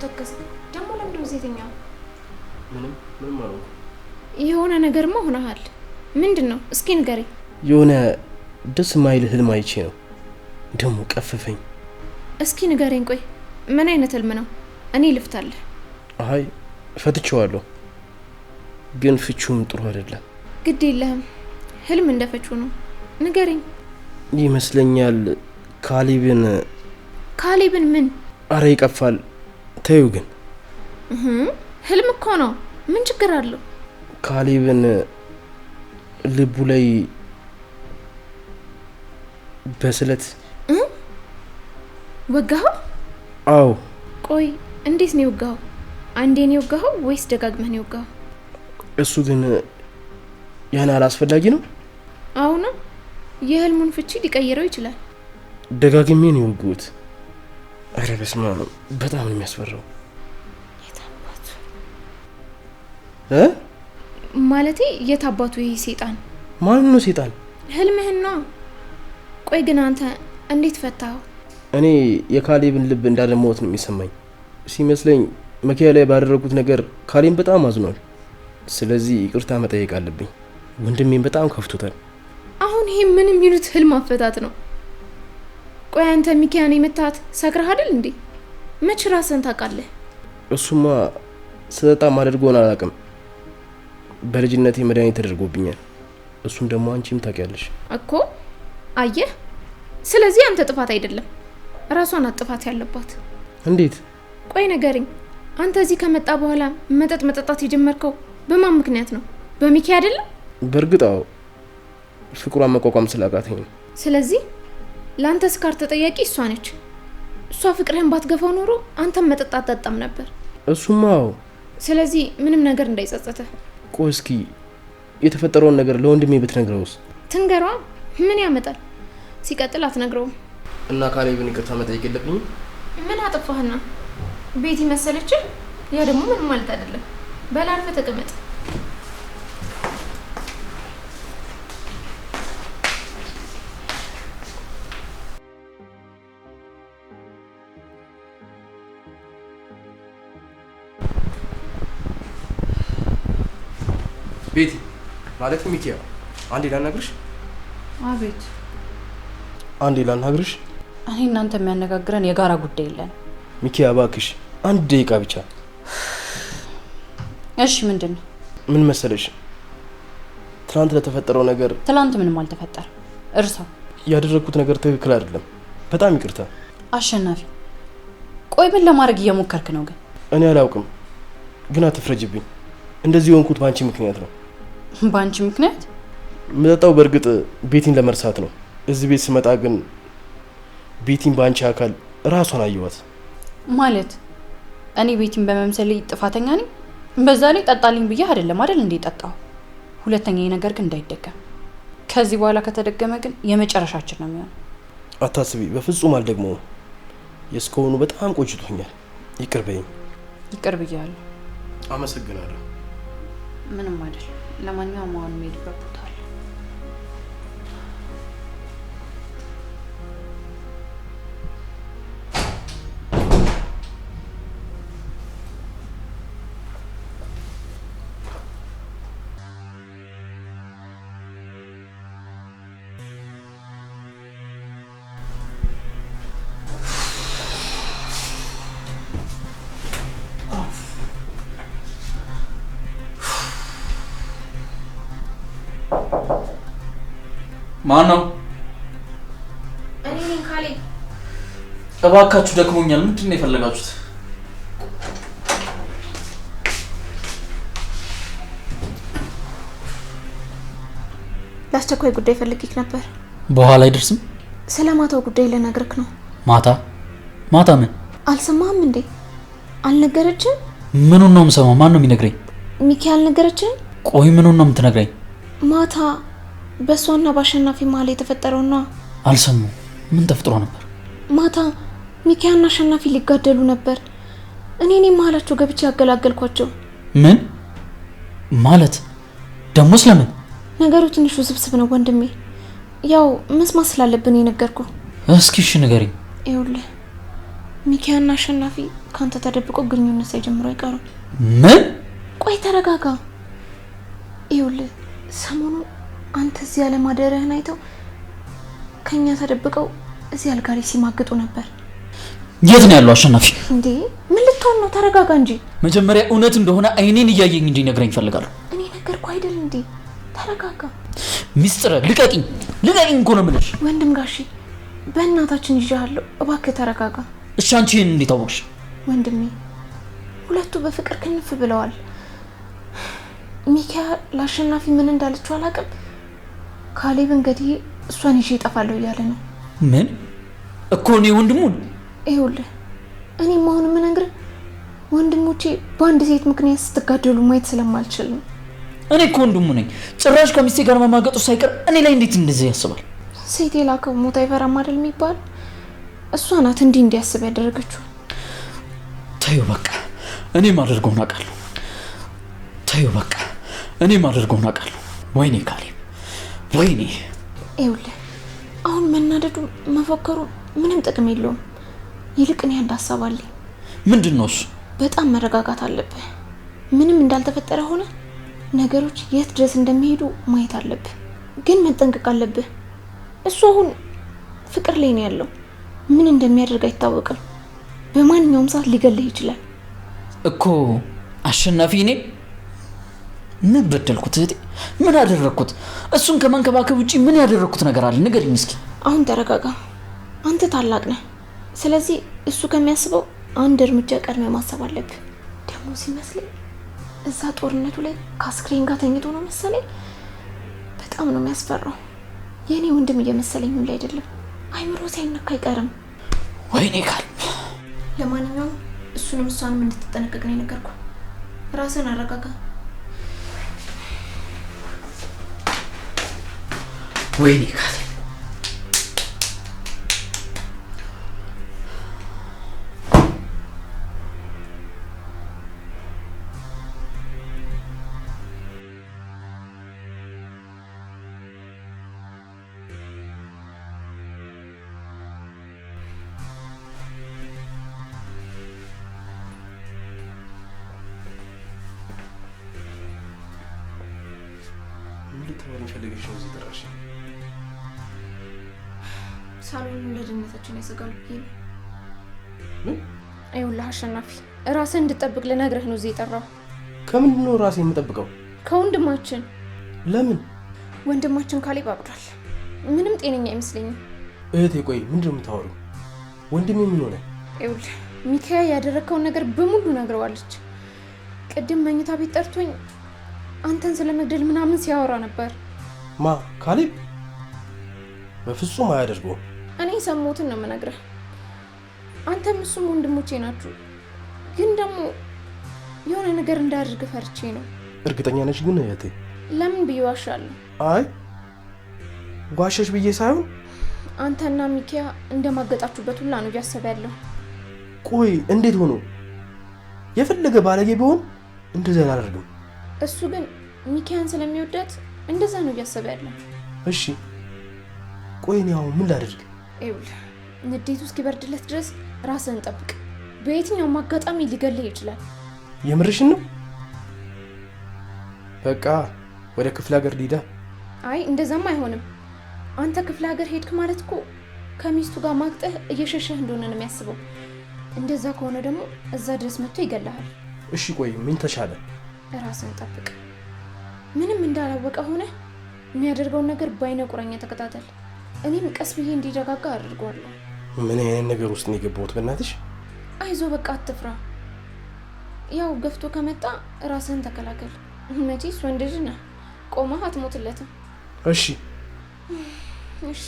ተከሰከስክ? ደግሞ ለምንድን ነው ዜተኛው? ምንም አለው። የሆነ ነገርማ ሆነሃል። ምንድነው? እስኪ ንገረኝ። የሆነ ደስ ማይል ህልም አይቼ ነው። ደግሞ ቀፈፈኝ። እስኪ ንገረኝ። ቆይ ምን አይነት ህልም ነው? እኔ ልፍታለሁ። አይ ፈትቼዋለሁ፣ ግን ፍቹም ጥሩ አይደለም። ግድ የለህም፣ ህልም እንደፈቹ ነው። ንገረኝ። ይመስለኛል ካሌብን ምን? አረ ይቀፋል። ተይው ግን ህልም እኮ ነው። ምን ችግር አለው? ካሌብን ልቡ ላይ በስለት ወጋኸው? አዎ። ቆይ እንዴት ነው የወጋኸው? አንዴ ነው የወጋኸው ወይስ ደጋግመህ ነው የወጋኸው? እሱ ግን ያን አላስፈላጊ ነው። አሁን የህልሙን ፍቺ ሊቀይረው ይችላል። ደጋግሜ ነው የወጋሁት። አረ በስመ አብ፣ በጣም ነው የሚያስፈራው። የታባቱ ማለቴ የታባቱ ይሄ ሴጣን? ማን ነው ሴጣን? ህልምህን ነው። ቆይ ግን አንተ እንዴት ፈታኸው? እኔ የካሌብን ልብ እንዳለማወት ነው የሚሰማኝ። ሲመስለኝ መኪያ ላይ ባደረጉት ነገር ካሌብ በጣም አዝኗል። ስለዚህ ይቅርታ መጠየቅ አለብኝ። ወንድሜን በጣም ከፍቶታል። አሁን ይሄ ምን የሚሉት ህልም አፈታት ነው? ቆይ አንተ ሚኪያን የመታት ሰክረህ አይደል እንዴ? መች ራስህን ታውቃለህ? እሱማ ስጠጣ ማደርገውን አላውቅም። በልጅነቴ መድኃኒት ተደርጎብኛል። እሱም ደግሞ አንቺም ታውቂያለሽ እኮ። አየህ፣ ስለዚህ አንተ ጥፋት አይደለም፣ ራሷን ጥፋት ያለባት። እንዴት? ቆይ ንገረኝ። አንተ እዚህ ከመጣ በኋላ መጠጥ መጠጣት የጀመርከው በማን ምክንያት ነው? በሚኪ አይደለም? በእርግጥ አዎ፣ ፍቅሯን መቋቋም ስላቃተኝ ነው። ስለዚህ ለአንተ ስካር ተጠያቂ እሷ ነች። እሷ ፍቅርህን ባትገፋው ኖሮ አንተም መጠጥ አትጠጣም ነበር። እሱማ አዎ። ስለዚህ ምንም ነገር እንዳይጸጸተ። ቆይ እስኪ የተፈጠረውን ነገር ለወንድሜ ብትነግረውስ? ትንገሯ፣ ምን ያመጣል? ሲቀጥል አትነግረውም። እና ካሌብን ይቅርታ መጠየቅ የለብኝም? ምን አጠፋህና? ቤቲ መሰለች? ያ ደግሞ ምንም ማለት አይደለም። በላርፈ ተቀመጥ። ቤቲ ማለት ሚኪያ፣ አንዴ ላናግርሽ። አቤት። አንዴ ላናግርሽ። እኔ እናንተ የሚያነጋግረን የጋራ ጉዳይ የለን። ሚኪያ እባክሽ አንድ ደቂቃ ብቻ። እሺ ምንድን ነው? ምን መሰለሽ፣ ትናንት ለተፈጠረው ነገር። ትናንት ምንም አልተፈጠረም፣ እርሳው። ያደረኩት ነገር ትክክል አይደለም፣ በጣም ይቅርታ። አሸናፊ፣ ቆይ ምን ለማድረግ እየሞከርክ ነው? ግን እኔ አላውቅም፣ ግን አትፍረጅብኝ። እንደዚህ የሆንኩት ባንቺ ምክንያት ነው። ባንቺ ምክንያት? መጣው በእርግጥ ቤቲን ለመርሳት ነው። እዚህ ቤት ስመጣ ግን ቤቲን ባንቺ አካል ራሷን አየዋት። ማለት እኔ ቤቲን በመምሰል ጥፋተኛ ነኝ? በዛ ላይ ጠጣልኝ ብዬ አይደለም አይደል እንዴ ጠጣው። ሁለተኛ ነገር ግን እንዳይደገም። ከዚህ በኋላ ከተደገመ ግን የመጨረሻችን ነው የሚሆነው። አታስቢ፣ በፍጹም አልደግመውም። የስከሆኑ በጣም ቆጭቶኛል። ይቅር በይኝ። ይቅር ብያለሁ። አመሰግናለሁ። ምንም አይደል። ለማንኛውም አሁን የምሄድበት ቦታ አለ። ማን ነው? እኔ ነኝ ካሌብ። እባካችሁ ደክሞኛል። ምንድን ነው የፈለጋችሁት? ለአስቸኳይ ጉዳይ ፈልጌክ ነበር። በኋላ አይደርስም? ስለ ማታው ጉዳይ ልነግርክ ነው። ማታ? ማታ ምን? አልሰማህም እንዴ? አልነገረችም? ምኑን ነው የምሰማው? ማን ነው የሚነግረኝ? ሚኪ አልነገረችም? ቆይ ምኑን ነው የምትነግረኝ? ማታ በእሷና በአሸናፊ መሀል የተፈጠረው ነው። አልሰማሁም። ምን ተፈጥሮ ነበር? ማታ ሚኪያና አሸናፊ ሊጋደሉ ነበር። እኔ መሀላቸው ገብቼ ያገላገልኳቸው። ምን ማለት? ደሞ ስለምን? ነገሩ ትንሽ ውስብስብ ነው ወንድሜ። ያው መስማት ስላለብን የነገርኩ። እስኪ እሺ ንገሪኝ። ይኸውልህ ሚኪያና አሸናፊ ካንተ ተደብቆ ግንኙነት ሳይጀምሩ አይቀሩም። ምን? ቆይ ተረጋጋ። ይኸውልህ ሰሞኑን አንተ እዚህ ያለ ማደሪያህን አይተው ከኛ ተደብቀው እዚህ አልጋ ላይ ሲማግጡ ነበር። የት ነው ያለው አሸናፊ? እንዴ ምን ልትሆን ነው? ተረጋጋ እንጂ። መጀመሪያ እውነት እንደሆነ አይኔን እያየኝ እንዲነግረኝ ፈልጋለሁ። እኔ ነገርኩህ አይደል እንዴ? ተረጋጋ። ሚስጥር ልቀቂኝ እኮ ነው የምልሽ። ወንድም ጋሺ በእናታችን ይዣለሁ፣ እባክህ ተረጋጋ። እሺ አንቺ ይሄን እንዴት አወቅሽ? ወንድሜ ሁለቱ በፍቅር ክንፍ ብለዋል። ሚኪያ ለአሸናፊ ምን እንዳለችው አላውቅም። ካሌብ እንግዲህ እሷን ይዤ እጠፋለሁ እያለ ነው። ምን እኮ ነው ወንድሙን? ይኸውልህ እኔም አሁን የምነግርህ ወንድሞቼ በአንድ ሴት ምክንያት ስትጋደሉ ማየት ስለማልችል ነው። እኔ እኮ ወንድሙ ነኝ። ጭራሽ ከሚስቴ ጋር መማገጡ ሳይቀር እኔ ላይ እንዴት እንደዚህ ያስባል? ሴት የላከው ሞት አይፈራም አይደል የሚባል? እሷ ናት እንዲህ እንዲያስብ ያደረገችው። ተይው በቃ እኔም አደርገውን አውቃለሁ። ተይው በቃ እኔም አደርገውን አውቃለሁ። ወይኔ ካሌብ ወይኔ። ይኸውልህ አሁን መናደዱ መፎከሩ ምንም ጥቅም የለውም። ይልቅ እኔ አንድ ሀሳብ አለኝ። ምንድን ነው እሱ? በጣም መረጋጋት አለብህ። ምንም እንዳልተፈጠረ ሆነ ነገሮች የት ድረስ እንደሚሄዱ ማየት አለብህ። ግን መጠንቀቅ አለብህ። እሱ አሁን ፍቅር ላይ ነው ያለው። ምን እንደሚያደርግ አይታወቅም። በማንኛውም ሰዓት ሊገልህ ይችላል እኮ። አሸናፊ እኔ ምን በደልኩት እህቴ? ምን አደረግኩት? እሱን ከመንከባከብ ውጪ ምን ያደረግኩት ነገር አለ? ንገሪኝ እስኪ። አሁን ተረጋጋ። አንተ ታላቅ ነህ። ስለዚህ እሱ ከሚያስበው አንድ እርምጃ ቀድመ ማሰብ አለብህ። ደግሞ ሲመስለኝ እዛ ጦርነቱ ላይ ከአስክሬን ጋር ተኝቶ ነው መሰለኝ። በጣም ነው የሚያስፈራው። የኔ ወንድም እየመሰለኝ ሁሉ አይደለም። አይምሮ ሳይነካ አይቀርም። ወይኔ ካል። ለማንኛውም እሱንም እሷንም እንድትጠነቀቅ ነው የነገርኩህ። ራስን አረጋጋ። ወይኔ ካል። ሳሎን ለደህንነታችን ያሰጋሉ ብዬ ነው። ምን? ይኸውልህ አሸናፊ ራስን እንድጠብቅ ልነግርህ ነው እዚህ የጠራው። ከምንድን ነው ራሴን የምጠብቀው? ከወንድማችን። ለምን? ወንድማችን ካሌብ አብዷል። ምንም ጤነኛ አይመስለኝም። እህቴ ቆይ ምንድን ነው የምታወሪው? ወንድሜ ምን ሆነ? ይኸውልህ ሚካያ ያደረግከውን ነገር በሙሉ ነግረዋለች። ቅድም መኝታ ቤት ጠርቶኝ አንተን ስለመግደል ምናምን ሲያወራ ነበር። ማ? ካሌብ? በፍጹም አያደርገውም። እኔ ሰሞትን ነው የምነግርህ። አንተም እሱም ወንድሞቼ ናችሁ። ግን ደግሞ የሆነ ነገር እንዳያደርግ ፈርቼ ነው። እርግጠኛ ነች ግን እህቴ? ለምን ብዬ ዋሻለሁ? አይ ጓሸሽ ብዬ ሳይሆን አንተና ሚኪያ እንደማገጣችሁበት ሁላ ነው እያሰበ ያለው። ቆይ እንዴት ሆኖ? የፈለገ ባለጌ ቢሆን እንደዛ አላደርግም። እሱ ግን ሚኪያን ስለሚወዳት እንደዛ ነው እያሰበ ያለው። እሺ ቆይ እኔ አሁን ምን ላድርግ? ይኸውልህ ንዴቱ እስኪበርድለት ድረስ ራስህን ጠብቅ። በየትኛውም አጋጣሚ ሊገልህ ይችላል። የምርሽን ነው? በቃ ወደ ክፍለ ሀገር ሊዳ። አይ እንደዛም አይሆንም። አንተ ክፍለ ሀገር ሄድክ ማለት እኮ ከሚስቱ ጋር ማግጠህ እየሸሸህ እንደሆነ ነው የሚያስበው። እንደዛ ከሆነ ደግሞ እዛ ድረስ መጥቶ ይገላሃል። እሺ ቆይ ምን ተሻለ? ራስህን ጠብቅ። ምንም እንዳላወቀ ሆነ የሚያደርገውን ነገር በአይነ ቁራኛ ተከታተል። እኔም ቀስ ብዬ እንዲረጋጋ አድርገዋለሁ። ምን አይነት ነገር ውስጥ ነው የገባሁት? በእናትሽ አይዞ በቃ አትፍራ። ያው ገፍቶ ከመጣ ራስህን ተከላከል። መቼስ ወንድ ልጅ ነህ፣ ቆመህ አትሞትለትም። እሺ እሺ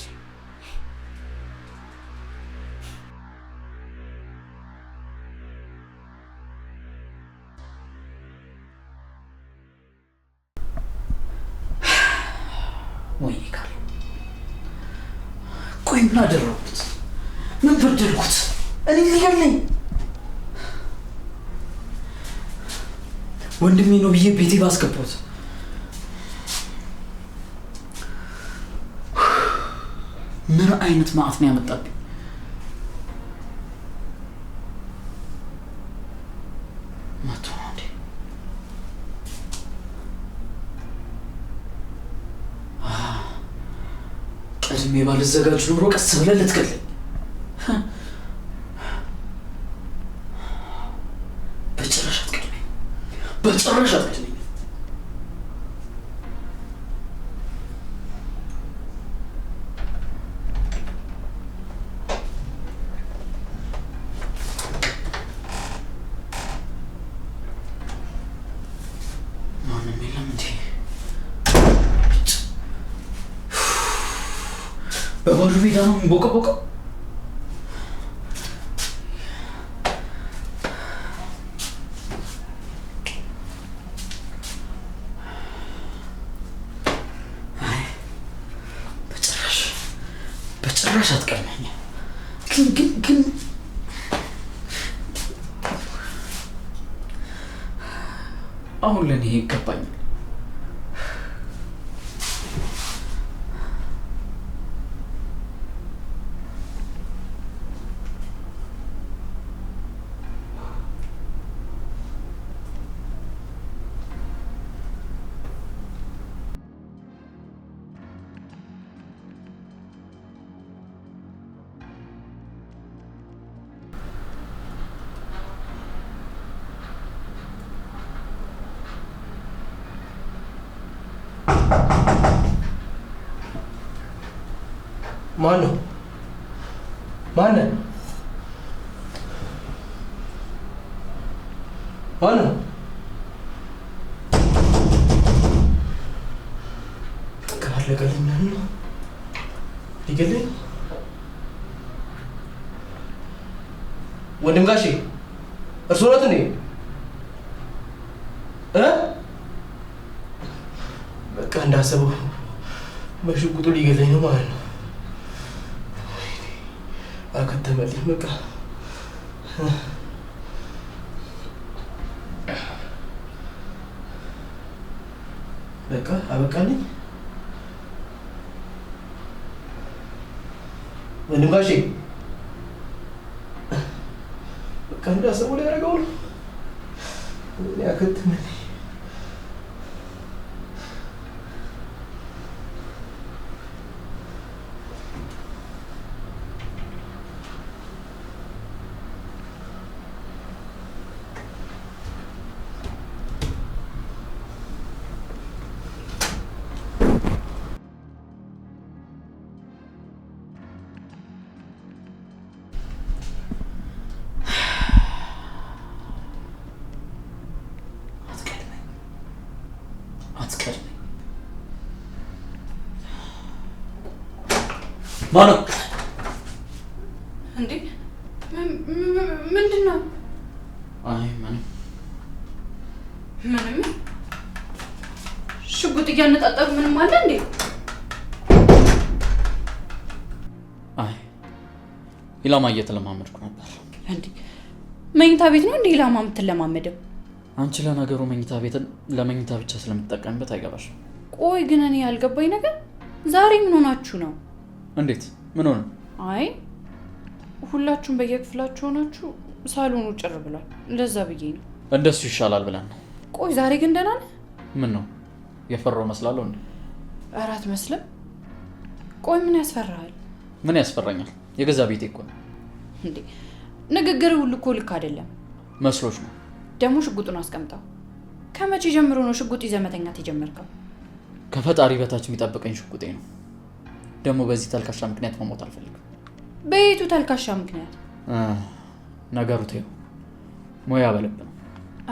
ወይኔ ካል። ቆይ ምን አደረኩት? ምን በደልኩት? እኔ ሊገለኝ ወንድሜ ነው ብዬ ቤቴ ባስገባሁት። ምን አይነት ማዕት ነው ያመጣብኝ? መቶ ነው እንዴ? ቀድሜ ባልዘጋጅ ኖሮ ቀስ ብለህ ልትገለኝ። በጭራሽ አትቀድመኝ፣ በጭራሽ አትቀድመኝ። ማንም የለም እንዴ? በባዶ ሜዳ ነው የሚቦቀቦቀው። በጭራሽ በጭራሽ አትቀድመኝ። ግን አሁን ለእኔ ይገባኛል። ማን ነው? ማን ነው? ማን ነው? ካለቀልኝ ምን ነው? ሊገለኝ ወንድም ጋሼ እርስዎ ኖት እንዴ? በቃ እንዳሰበው በሽጉጡ ሊገለኝ ነው ማለት ነው። አከተመልኝ በቃ። በቃ አበቃልኝ። ወንድም ጋሼ በቃ እንዳሰበው ላይ ያደረገው ነው። አከተመልኝ። ማነው እንዴ? ምንድን ነው? አይ ምንም ሽጉጥ እያነጣጠሩ ምንም አለ እንዴ? አይ ኢላማ እየተለማመድኩ ነበር። እንዴ መኝታ ቤት ነው እንዴ ኢላማ የምትለማመደው? አንቺ ለነገሩ መኝታ ቤትን ለመኝታ ብቻ ስለምትጠቀምበት አይገባሽም። ቆይ ግን እኔ ያልገባኝ ነገር ዛሬ ምን ሆናችሁ ነው? እንዴት ምን ሆነ? አይ ሁላችሁም በየክፍላችሁ ሆናችሁ ሳሎኑ ጭር ብሏል። ለዛ ብዬ ነው። እንደሱ ይሻላል ብለን ነው። ቆይ ዛሬ ግን ደህና ነህ? ምን ነው የፈራው መስላለሁ እንዴ? ኧረ አትመስልም። ቆይ ምን ያስፈራሃል? ምን ያስፈራኛል? የገዛ ቤቴ እኮ ነው። እንዴ ንግግር ሁሉ እኮ ልክ አይደለም። መስሎሽ ነው? ደግሞ ሽጉጡን አስቀምጠው። ከመቼ ጀምሮ ነው ሽጉጥ ይዘህ መተኛት የጀመርከው? ከፈጣሪ በታች የሚጠብቀኝ ሽጉጤ ነው። ደግሞ በዚህ ተልካሻ ምክንያት መሞት አልፈልግም። በየቱ ተልካሻ ምክንያት? ነገሩ ተይው፣ ሙያ በልብ ነው።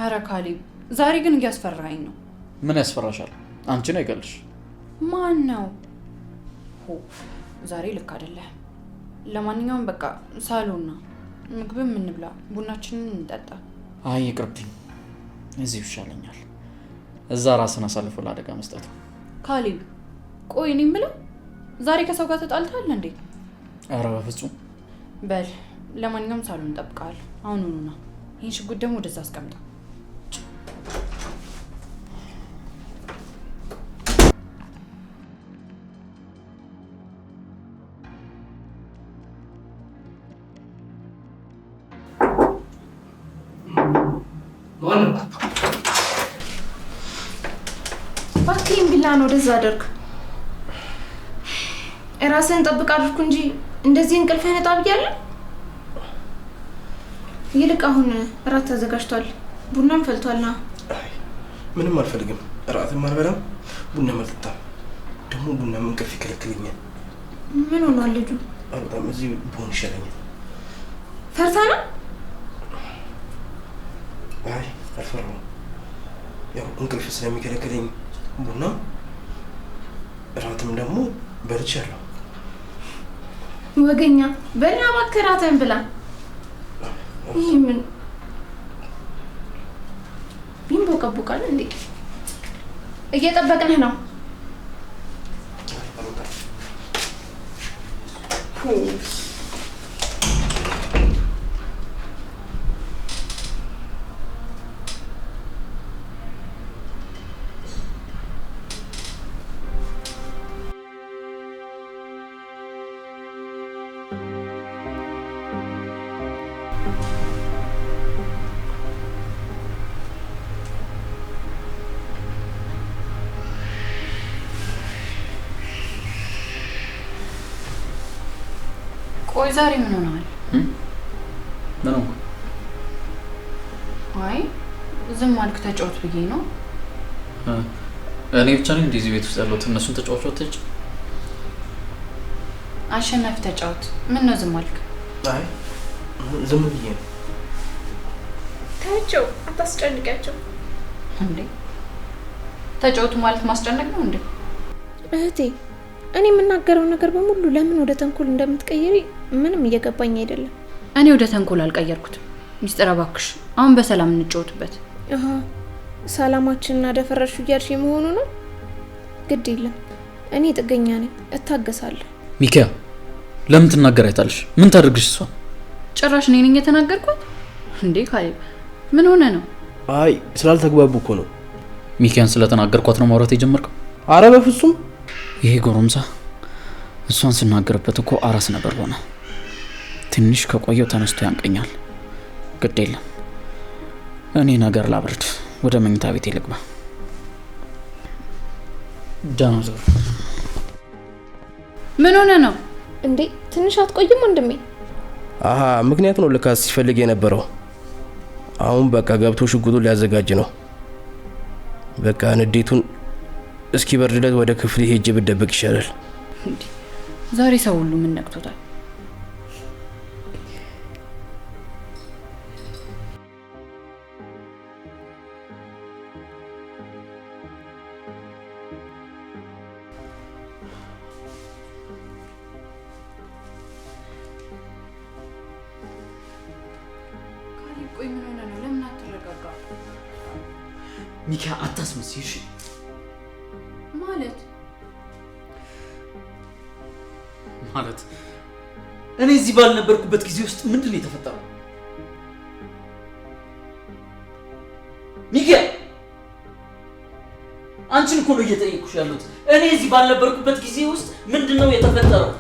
አረ ካሌብ ዛሬ ግን እያስፈራኸኝ ነው። ምን ያስፈራሻል? አንቺ ነው ይገልሽ። ማን ነው? ዛሬ ልክ አይደለም። ለማንኛውም በቃ ሳሎና ምግብም እንብላ፣ ቡናችንን እንጠጣ። አይ ይቅርብኝ፣ እዚሁ ይሻለኛል። እዛ ራስን አሳልፎ ለአደጋ መስጠት ነው። ካሌብ ቆይ እኔ የምለው ዛሬ ከሰው ጋር ተጣልተሃል እንዴ? ኧረ በፍጹም። በል ለማንኛውም ሳሎን እንጠብቃለን። አሁኑኑና ይህን ሽጉጥ ደግሞ ወደዛ አስቀምጠው። ማን ባክህን ቢላ ነው ወደዛ አድርግ። ራስህን ጠብቅ አድርኩ እንጂ እንደዚህ እንቅልፍህን እጣ ብያለሁ። ይልቅ አሁን እራት ተዘጋጅቷል፣ ቡናም ፈልቷልና። ምንም አልፈልግም። እራትም አልበላም፣ ቡናም አልጠጣም። ደግሞ ቡናም እንቅልፍ ይከለክለኛል። ምን ሆኗል ልጁ? በጣም እዚህ ብሆን ይሻለኛል። ፈርታ ነው? አይ አልፈራሁም። ያው እንቅልፍ ስለሚከለክለኝ ቡና እራትም ደግሞ በልቻለሁ። ወገኛ በላ እባክህ እራትህን ብላ። ይህ ምን ቢንቦቀቦቃል እንዴ? እየጠበቅንህ ነው። ቆይ ዛሬ ምን ሆነሃል? ምን ሆንኩ? አይ ዝም አልክ ተጫወት ብዬ ነው። እኔ ብቻ ነኝ እንደዚህ ቤት ውስጥ ያለሁት? እነሱን ተጫዋቾች አሸናፊ ተጫወት። ምን ነው ዝም አልክ? አይ ዝም ብዬ ነው። ታቸው አታስጨንቂያቸው እንዴ። ተጫወቱ ማለት ማስጨነቅ ነው እንዴ? እህቴ እኔ የምናገረው ነገር በሙሉ ለምን ወደ ተንኮል እንደምትቀይሪ ምንም እየገባኝ አይደለም። እኔ ወደ ተንኮል አልቀየርኩትም። ሚስጥር እባክሽ አሁን በሰላም እንጫወትበት። አሃ ሰላማችንና ደፈረሹ እያልሽ መሆኑ ነው? ግድ የለም እኔ ጥገኛ ነኝ፣ እታገሳለሁ። ሚኪያ ለምን ትናገራይታለሽ? ምን ታደርግሽ እሷ? ጭራሽ እኔ ነኝ የተናገርኩት እንዴ? ካሌብ ምን ሆነ ነው? አይ ስላልተግባቡ እኮ ነው። ሚኪያን ስለተናገርኳት ነው ማውራት የጀመርከው? አረ በፍጹም። ይሄ ጎረምሳ እሷን ስናገርበት እኮ አራስ ነበር ሆነ። ትንሽ ከቆየው ተነስቶ ያንቀኛል። ግድ የለም እኔ ነገር ላብርድ፣ ወደ መኝታ ቤት ልግባ። ዳናዘር ምን ሆነ ነው እንዴ? ትንሽ አትቆይም ወንድሜ? አሃ ምክንያት ነው ልካስ ሲፈልግ የነበረው። አሁን በቃ ገብቶ ሽጉጡን ሊያዘጋጅ ነው። በቃ ንዴቱን እስኪ በርድለት ወደ ክፍል ሄጄ ብደብቅ ይሻላል። ዛሬ ሰው ሁሉ ምን ነክቶታል? ካሌብ ቆይ ምን ሆነ ነው? ለምን አትረጋጋ? ሚኪያ አታስመስይ እሺ? ማለት እኔ እዚህ ባልነበርኩበት ጊዜ ውስጥ ምንድን ነው የተፈጠረው? ሚኪያ አንቺን እኮ ነው እየጠየኩሽ ያሉት። እኔ እዚህ ባልነበርኩበት ጊዜ ውስጥ ምንድን ነው የተፈጠረው?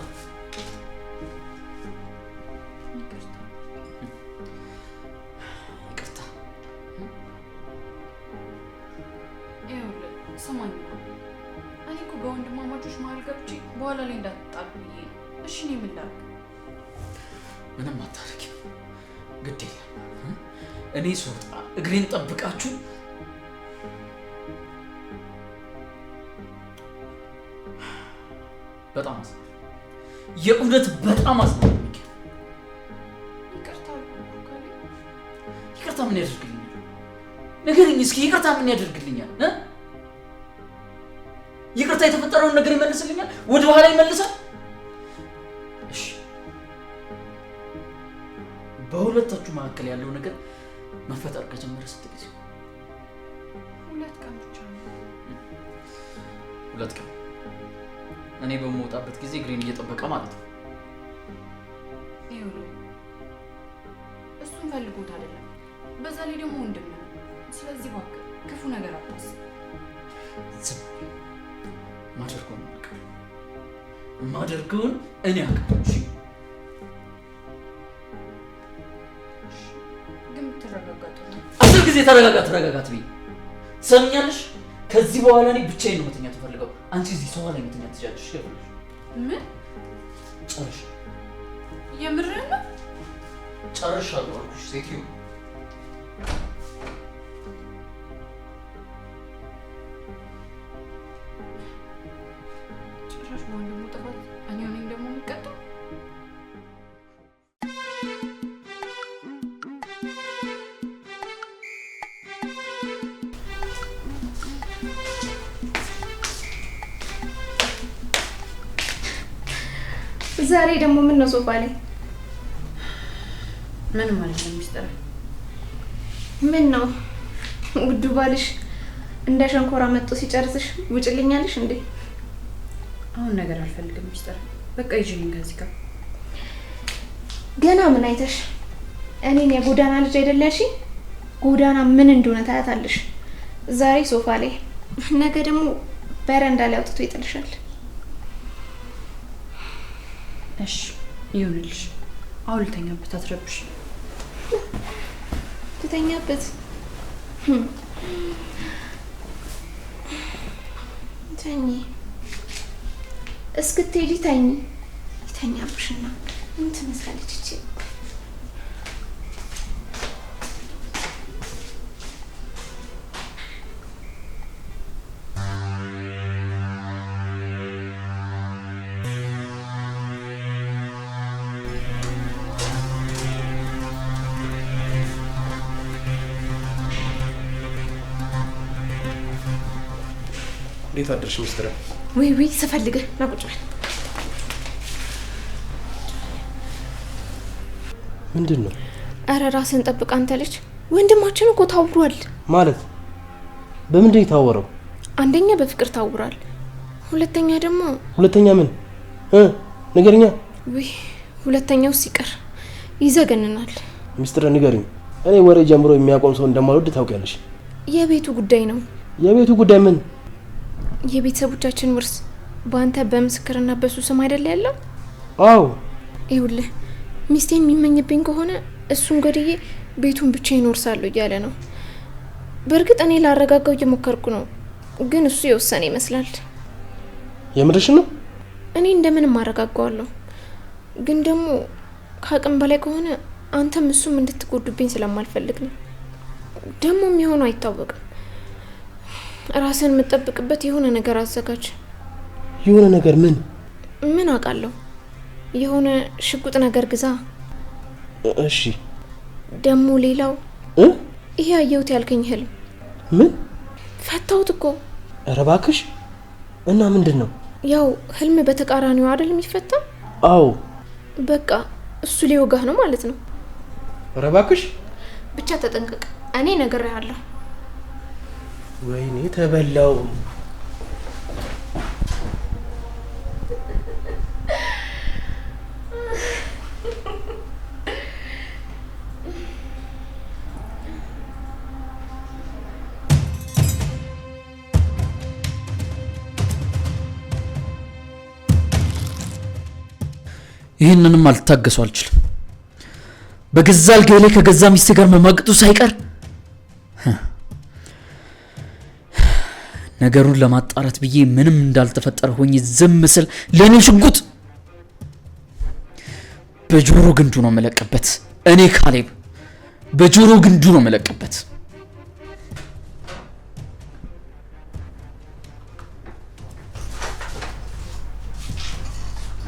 ይቅርታ። ይኸውልህ ስማኝ፣ እኔ እኮ በወንድማማቾች መሀል ገብቼ በኋላ ላይ እንዳትጣሉ ብዬ ነው። እሺ እኔ ምን ላድርግ? ምንም አታደርጊም። ግድ የለም እኔ ስወጣ እግሬን ጠብቃችሁ በጣም አዝናለሁ። የእውነት በጣም አዝናለሁ። ይቅርታ አልኩህ ካሌብ። ይቅርታ ምን ያደርግልኛል? ንገረኝ እስኪ ይቅርታ ምን ያደርግልኛል? ይቅርታ የተፈጠረውን ነገር ይመልስልኛል? ወደ ኋላ ይመልሳል? እሺ በሁለታችሁ መካከል ያለው ነገር መፈጠር ከጀመረ ስንት ጊዜ? 2 ቀን ብቻ ነው። 2 ቀን? እኔ በምወጣበት ጊዜ እግሬን እየጠበቀ ማለት ነው። ይኸውልህ እሱን ፈልጎት አይደለም፣ በዛ ላይ ደግሞ ወንድም ነው። ስለዚህ እባክህ ክፉ ነገር አታስብ። ዝም ማደርገውን አውቃለሁ። ማደርገውን እኔ አውቃለሁ። እሺ ግን ብትረጋጋጡ ነው። 10 ጊዜ ጊዜ ተረጋጋት ብዬ ሰምኛለሽ። ከዚህ በኋላ እኔ ብቻዬን ነው መተኛት የምፈልገው። አንቺ እዚህ ሶፋ ላይ መተኛት ትችያለሽ። ምን ጨርሽ? የምርህን ነው? ጨርሻለሁ አልኩሽ ሴትዮ። ጭራሽ ወንድሙ ጥፋት እኔ ነኝ ደግሞ የሚቀጣው? ዛሬ ደግሞ ምን ነው ሶፋ ላይ? ምን ማለት ነው ሚስጥር? ምን ነው ውዱ ባልሽ እንደ ሸንኮራ መጥቶ ሲጨርስሽ ውጭልኛልሽ እንዴ? አሁን ነገር አልፈልግም ሚስጥር። በቃ ይጅልኝ ከዚህ ጋር። ገና ምን አይተሽ? እኔን የጎዳና ልጅ አይደለሽ? ጎዳና ምን እንደሆነ ታያታለሽ። ዛሬ ሶፋ ላይ፣ ነገ ደግሞ በረንዳ ላይ አውጥቶ ይጥልሻል። እሺ ይሁንልሽ። አሁን ልተኛበት፣ አትረብሽ። ልተኛበት? ተኚ፣ እስክትሄጂ ተኚ። ይተኛብሽና ምን ትመስላለች እቺ? እንዴት አደርሽ ሚስትር? ወይ ስፈልግህ ና ቁጭ በል። ምንድን ነው? አረ ራስን ጠብቅ አንተ ልጅ። ወንድማችን እኮ ታውሯል። ማለት በምንድን ነው የታወረው? አንደኛ በፍቅር ታውሯል፣ ሁለተኛ ደግሞ ሁለተኛ ምን ንገሪኛ። ወይ ሁለተኛው ሲቀር ይዘገንናል። ሚስትር ንገሪኝ። እኔ ወሬ ጀምሮ የሚያቆም ሰው እንደማልወድ ታውቂያለሽ። የቤቱ ጉዳይ ነው። የቤቱ ጉዳይ ምን? የቤተሰቦቻችን ውርስ በአንተ በምስክርና በሱ ስም አይደል ያለው? አዎ። ይኸውልህ ሚስቴ የሚመኝብኝ ከሆነ እሱን ገድዬ ቤቱን ብቻዬን እወርሳለሁ እያለ ነው። በእርግጥ እኔ ላረጋጋው እየሞከርኩ ነው፣ ግን እሱ የወሰነ ይመስላል። የምርሽ ነው? እኔ እንደምንም አረጋጋዋለሁ፣ ግን ደግሞ ከአቅም በላይ ከሆነ አንተም እሱም እንድትጎዱብኝ ስለማልፈልግ ነው። ደግሞ የሚሆነው አይታወቅም። ራስን የምጠብቅበት የሆነ ነገር አዘጋጅ። የሆነ ነገር ምን? ምን አውቃለሁ። የሆነ ሽጉጥ ነገር ግዛ። እሺ። ደግሞ ሌላው ይሄ አየሁት ያልከኝ ህልም ምን? ፈታሁት እኮ። ኧረ እባክሽ። እና ምንድን ነው? ያው ህልም በተቃራኒው አይደል የሚፈታ? አዎ። በቃ እሱ ሊወጋህ ነው ማለት ነው። ኧረ እባክሽ። ብቻ ተጠንቀቅ። እኔ ነግሬሃለሁ። ወይኔ ተበላው። ይህንንም አልታገሱ አልችልም። በገዛ አልጋዬ ላይ ከገዛ ሚስቴ ጋር መማገጡ ሳይቀር ነገሩን ለማጣራት ብዬ ምንም እንዳልተፈጠረ ሆኜ ዝም ስል ለኔ ሽጉጥ በጆሮ ግንዱ ነው መለቀበት። እኔ ካሌብ በጆሮ ግንዱ ነው መለቀበት።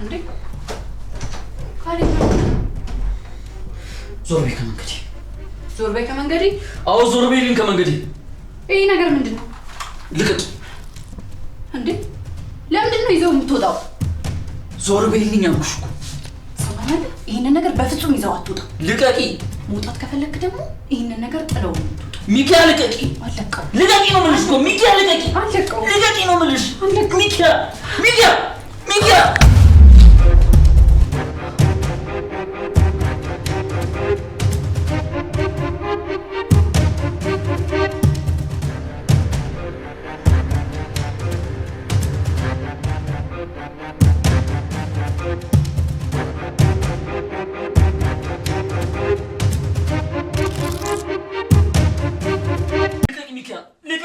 እንዴ ካሌብ ዞር በይ ከመንገዴ! ዞር በይ ከመንገዴ! አዎ ዞር በይልኝ ከመንገዴ! ይሄ ነገር ምንድነው? ልቀቂ! እንዴ ለምንድን ነው ይዘው የምትወጣው? ዞር በይልኝ አልኩሽ እኮ። ሰማኸኝ? ይሄንን ነገር በፍጹም ይዘው አትወጣ። ልቀቂ! መውጣት ከፈለክ ደግሞ ይሄንን ነገር ጥለው ነው የምትወጣው። ሚኪያ ልቀቂ! አለቀው። ልቀቂ ነው የምልሽ እኮ ሚኪያ ልቀቂ! አለቀው። ልቀቂ ነው የምልሽ አለቀው። ሚኪያ! ሚኪያ! ሚኪያ!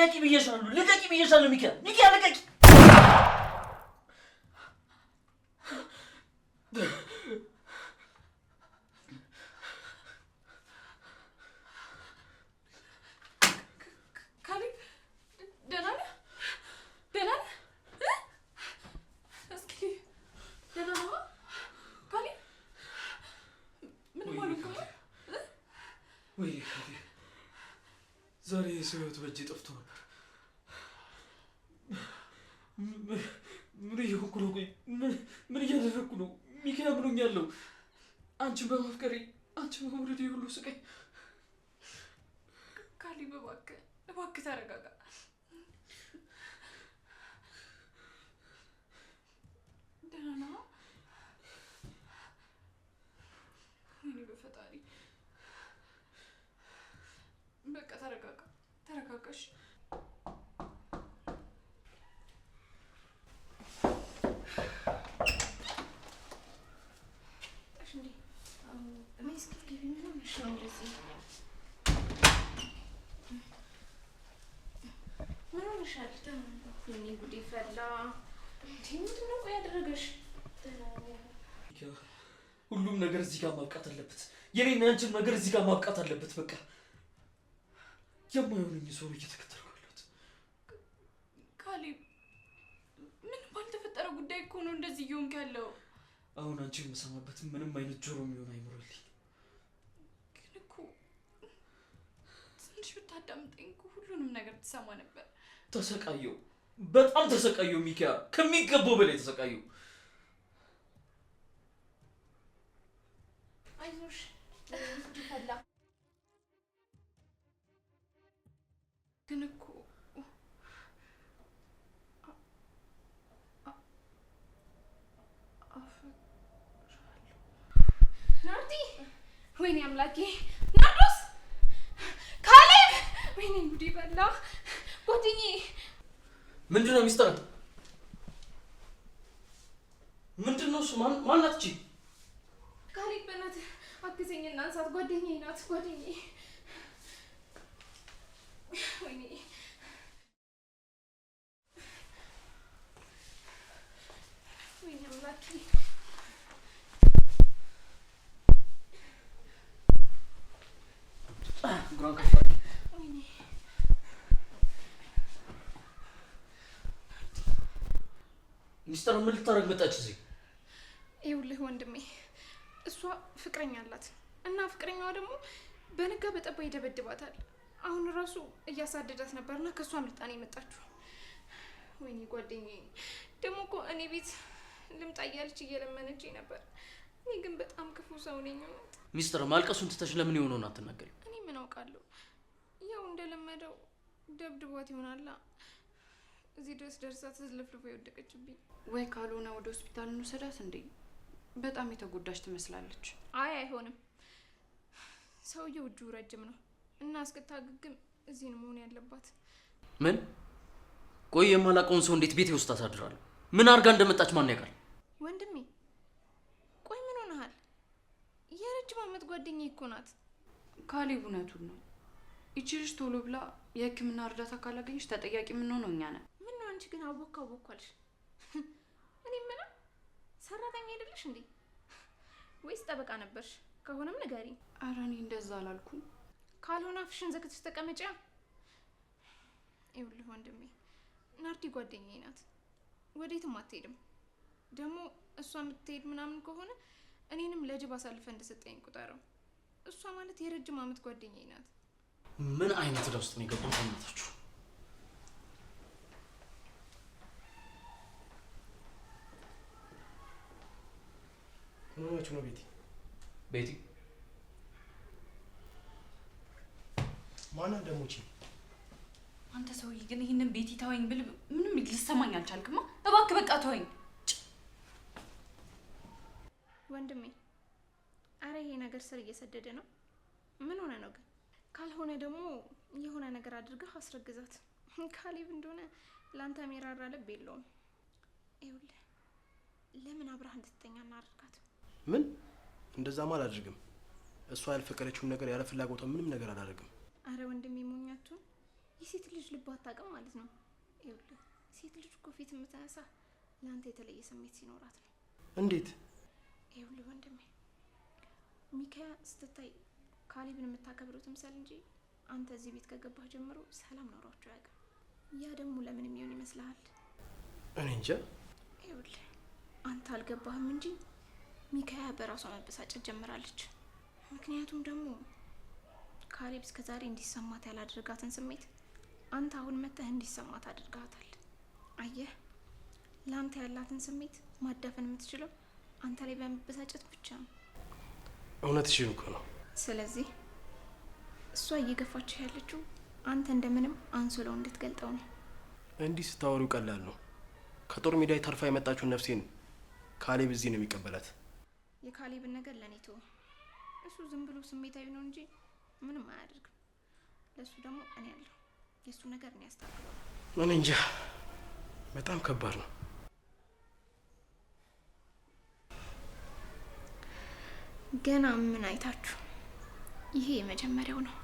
ልቀቂ ብዬሻለሁ ሚኪያ ልቀቂ። ካሌብ ደህና ነህ? እስኪ ደህና ነህ ካሌብ? ምን ማለት ነው? ወይ ካሌብ ዛሬ የሰው ህይወት በእጄ ጠፍቶ ነበር። ምን እየሆንኩ ነው? ቆይ ምን እያደረግኩ ነው? ሚኪያ ምኖኛለሁ? አንቺን በማፍቀሬ አንቺን በመውደዴ ሁሉ ስቃይ። ካሌብ እባክህ ተረጋጋ። ደህና ነህ? እኔ በፈጣሪ በቃ ተረጋጋሽ። ምን ሆነሻል? እኔ ጉዴ ፈላ። ምንድን ነው ቆይ ያደረገሽ? ሁሉም ነገር እዚህ ጋር ማብቃት አለበት። የኔና ያንቺን ነገር እዚህ ጋር ማብቃት አለበት። በቃ የማይሆነኝ ሰው እየተከተልኩ ያለሁት። ካሌብ ምንም ባልተፈጠረ ጉዳይ እኮ ነው እንደዚህ እየሆንክ ያለው። አሁን አንቺን የምሰማበት ምንም አይነት ጆሮ የሚሆን አይምሮልኝ። ግን እኮ ትንሽ ብታዳምጠኝ እኮ ሁሉንም ነገር ትሰማ ነበር። ተሰቃየው፣ በጣም ተሰቃየው ሚኪያ፣ ከሚገባው በላይ ተሰቃየው። አይዞሽ ፈላ። ግን እኮ ናርዲ፣ ወይኔ አምላኬ፣ ናርዶስ፣ ካሌብ፣ ወይኔ ጉዴ ፈላ። ጓደኛዬ ምንድነው ሚስጥር? ምንድነው እሱ? ማናት እቺ? ካሌብ በእናትህ አግዘኝ እና አንሳት። ጓደኛዬ ናት። ጓደኛዬ ወይኔ አምላኬ። ሚስጥር ምን ልታረግ መጣች እዚህ? ይኸውልህ ወንድሜ፣ እሷ ፍቅረኛ አላት እና ፍቅረኛዋ ደግሞ በነጋ በጠባ ይደበድባታል። አሁን ራሱ እያሳደዳት ነበርና ከሷ አምልጣ ነው የመጣችው። ወይኔ ጓደኛዬ ደግሞ እኮ እኔ ቤት ልምጣ እያለች እየለመነች ነበር። እኔ ግን በጣም ክፉ ሰው ነኝ። ሚስጥር ማልቀሱን ትተሽ ለምን የሆነውን አትናገሪም? እኔ ምን አውቃለሁ? ያው እንደለመደው ደብድቧት ይሆናላ። እዚህ ድረስ ደርሳ ተዝለፍልፎ የወደቀችብኝ። ወይ ካልሆነ ወደ ሆስፒታል እንውሰዳት እንዴ? በጣም የተጎዳች ትመስላለች። አይሆንም። ሰውየው እጁ ረጅም ነው እና እስክታገግም እዚህ ነው መሆን ያለባት። ምን? ቆይ የማላውቀውን ሰው እንዴት ቤቴ ውስጥ አሳድራለሁ? ምን አርጋ እንደመጣች ማን ያውቃል? ወንድሜ ቆይ ምን ሆነሃል? የረጅም ዓመት ጓደኛዬ እኮ ናት። ካሌብ እውነቱን ነው። ይቺ ልጅ ቶሎ ብላ የሕክምና እርዳታ ካላገኘች ተጠያቂ የምንሆነው እኛ ነን። ምን ነው አንቺ ግን አወኳልሽ? እኔ ምን ሰራተኛ አይደለሽ እንዴ? ወይስ ጠበቃ ነበርሽ? ከሆነም ንገሪኝ። ኧረ እኔ እንደዛ አላልኩም። ካልሆነ አፍሽን ዘግተሽ ተቀመጪ። ይኸውልህ ወንድሜ፣ ናርዲ ጓደኛዬ ናት። ወዴትም አትሄድም። ደግሞ እሷ የምትሄድ ምናምን ከሆነ እኔንም ለጅብ አሳልፈ እንደሰጠኝ ቁጠረው። እሷ ማለት የረጅም ዓመት ጓደኛዬ ናት። ምን አይነት ዕዳ ውስጥ ነው የገባሁት? እናታችሁ ምን ሆነች ነው? ቤቲ ማናት ደግሞ እቺ? አንተ ሰውዬ ግን ይሄንን ቤቲ ተወኝ ብል ምንም ልሰማኝ አልቻልክማ። እባክህ በቃ ተወኝ ወንድሜ። አረ ይሄ ነገር ስር እየሰደደ ነው። ምን ሆነ ነው ግን? ካልሆነ ደግሞ የሆነ ነገር አድርገህ አስረግዛት። ካሌብ እንደሆነ ላንተ ሚራራ ልብ የለውም። ይኸውልህ ለምን አብረህ እንድትተኛ እናድርጋት። ምን? እንደዛማ አላደርግም። እሷ ያልፈቀደችውን ነገር ያለ ፍላጎቷ ምንም ነገር አላደርግም። አረ ወንድሜ ሞኛቱን የሴት ልጅ ልብ አታውቅም ማለት ነው። ይኸውልህ ሴት ልጅ እኮ ፊት የምትነሳ ለአንተ የተለየ ስሜት ሲኖራት ነው። እንዴት? ይኸውልህ ወንድሜ ሚካያ ስትታይ ካሌብን የምታከብረው ትምሰል እንጂ አንተ እዚህ ቤት ከገባህ ጀምሮ ሰላም ኖሯቸው አያውቅም። ያ ደግሞ ለምን የሚሆን ይመስልሃል? እኔ እንጃ። ይኸውልህ አንተ አልገባህም እንጂ ሚካያ በራሷ መበሳጨት ጀምራለች። ምክንያቱም ደግሞ ካሌብ እስከዛሬ እንዲሰማት ያላደረጋትን ስሜት አንተ አሁን መተህ እንዲሰማት አድርጋታል። አየህ ለአንተ ያላትን ስሜት ማዳፈን የምትችለው አንተ ላይ በመበሳጨት ብቻ ነው። እውነትሽን እኮ ነው። ስለዚህ እሷ እየገፋችህ ያለችው አንተ እንደምንም አንሶላው እንድትገልጠው ነው። እንዲህ ስታወሪው ቀላል ነው። ከጦር ሜዳ ተርፋ የመጣችውን ነፍሴን ካሌብ እዚህ ነው የሚቀበላት። የካሌብን ነገር ለእኔ ተወው። እሱ ዝም ብሎ ስሜታዊ ነው እንጂ ምንም አያደርግም። ለእሱ ደግሞ እኔ ያለሁ የእሱ ነገር እኔ ያስታክለዋል። እኔ እንጃ፣ በጣም ከባድ ነው። ገና ምን አይታችሁ? ይሄ የመጀመሪያው ነው።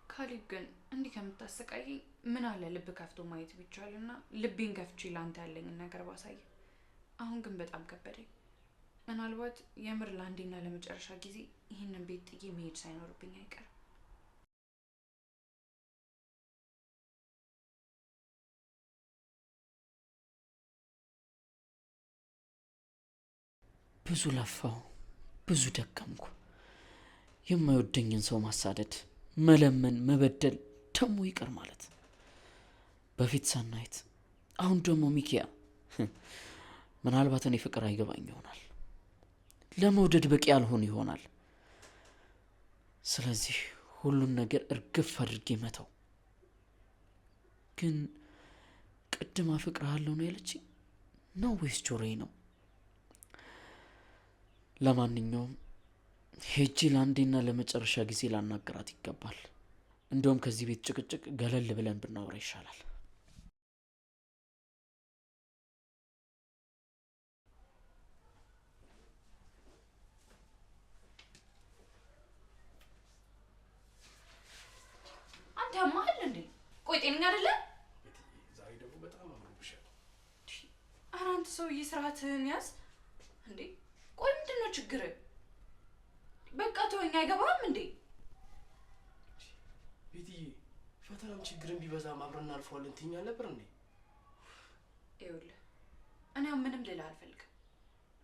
ካሌብ ግን እንዲህ ከምታሰቃየኝ ምን አለ ልብ ከፍቶ ማየት ቢቻልና ልቤን ከፍቼ ላንተ ያለኝን ነገር ባሳይ። አሁን ግን በጣም ከበደኝ። ምናልባት የምር ለአንዴና ለመጨረሻ ጊዜ ይህንን ቤት ጥዬ መሄድ ሳይኖርብኝ አይቀርም። ብዙ ለፋው፣ ብዙ ደከምኩ። የማይወደኝን ሰው ማሳደድ፣ መለመን፣ መበደል ደሞ ይቅር ማለት። በፊት ሰናይት፣ አሁን ደግሞ ሚኪያ። ምናልባት እኔ ፍቅር አይገባኝ ይሆናል፣ ለመውደድ በቂ ያልሆን ይሆናል። ስለዚህ ሁሉን ነገር እርግፍ አድርጌ መተው። ግን ቅድም አፈቅርሃለሁ ነው ያለችኝ ነው ወይስ ጆሮዬ ነው? ለማንኛውም ሄጄ ለአንዴና ለመጨረሻ ጊዜ ላናገራት ይገባል። እንደውም ከዚህ ቤት ጭቅጭቅ ገለል ብለን ብናወራ ይሻላል። አንተ ያማሃል እንዴ? ቆይ ጤነኛ አይደለ? ዛሬ ደግሞ በጣም አምሮብሻል። ኧረ አንተ ሰውዬ ስርዓትህን ያዝ እንዴ! ቆይ ምንድን ነው ችግር? በቃ ተወኝ። አይገባም እንዴ? ቤትዬ ፈተናም ችግርን ቢበዛም አብረን እናልፈዋለን ትይኝ ነበር እንዴ? ይኸውልህ እኔ ምንም ልልህ አልፈልግም።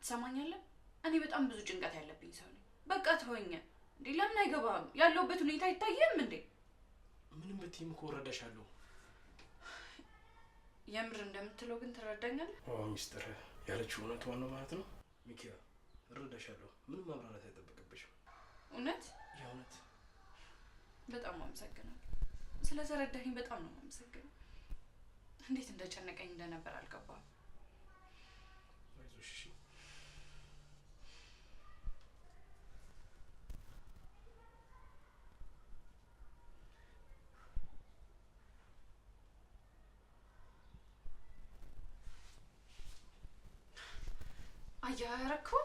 ትሰማኛለህ? እኔ በጣም ብዙ ጭንቀት ያለብኝ ሰው ነኝ። በቃ ተወኝ እንዴ! ለምን አይገባም? ያለሁበት ሁኔታ አይታየም እንዴ? ምንም ብትይም እኮ እረዳሻለሁ። የምር እንደምትለው ግን ትረዳኛለህ? ሚስጥር ያለችው እውነቷ ነው ማለት ነው። ሚኪያ እረዳሻለሁ። ምንም ማብራራት አይጠበቅብሽም። እውነት? የእውነት በጣም አመሰግናለሁ። ስለተረዳኸኝ በጣም ነው የማመሰግነው። እንዴት እንደጨነቀኝ እንደነበር አልገባም። አይዞሽ። አያረከው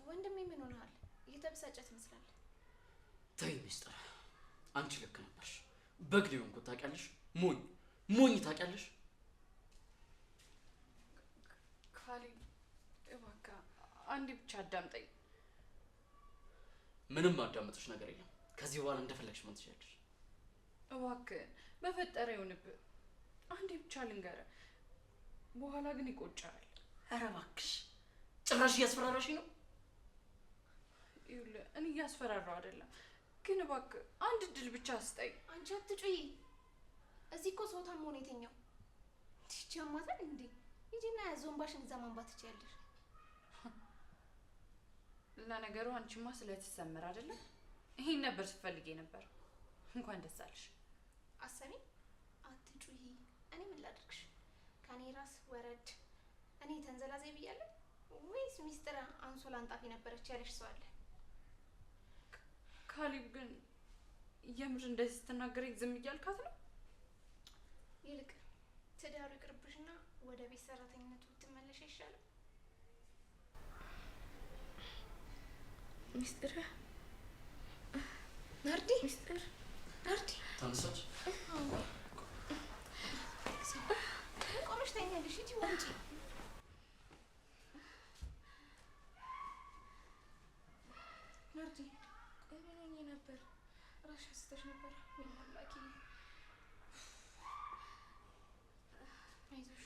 ወንድሜ ምን ሆነሃል? እየተበሳጨ ትመስላለህ። ተይ ሚስጥር፣ አንቺ ልክ ነበርሽ። በግድ ሆንኩት ታውቂያለሽ። ሞኝ ታውቂያለሽ። ካሌብ እባክህ አንዴ ብቻ አዳምጠኝ። ምንም አዳመጥሽ ነገር የለም። ከዚህ በኋላ እንደፈለግሽ ምን ትችያለሽ። እባክህ በፈጠረ ይሁንብህ። አንዴ ብቻ ልንገርህ፣ በኋላ ግን ይቆጫል። ኧረ እባክሽ ጭራሽ እያስፈራራሽ ነው። ይኸውልህ እኔ እያስፈራራው አይደለም፣ ግን እባክህ አንድ እድል ብቻ ስጠኝ። አንቺ አትጩይ። እዚህ እኮ ሰው ታሞ ነው የተኛው። ትችያማታል እንዴ? ሂጂና ዞምባሽን እዛ ማንባት ትችያለሽ። ለነገሩ አንቺማ ስለተሰመረ አይደለም። ይሄን ነበር ስትፈልጊ ነበር። እንኳን ደስ አለሽ። አሰሚ አትጩይ። እኔ ምን ላድርግሽ? ከኔ ራስ ወረድ። እኔ ተንዘላዘይ ብያለሁ ወይስ ሚስጥር አንሶላ አንጣፊ ነበረች ያለሽ ሰው አለ? ካሊብ ግን የምር እንደዚህ ስትናገረኝ ዝም እያልካት ነው? ይልቅ ትዳሩ ይቅርብሽና ወደ ቤት ሰራተኝነቱ ብትመለሽ ይሻላል። ሚስጥር ናርዲ፣ ሚስጥር ናርዲ ተነሳች። ቆመሽ ተኛለሽ። እጂ ወንጪ ናርዲ፣ ቆይ ምን ሆኜ ነበር? ራስሽ ስተሽ ነበር። ወላኪ አይዞሽ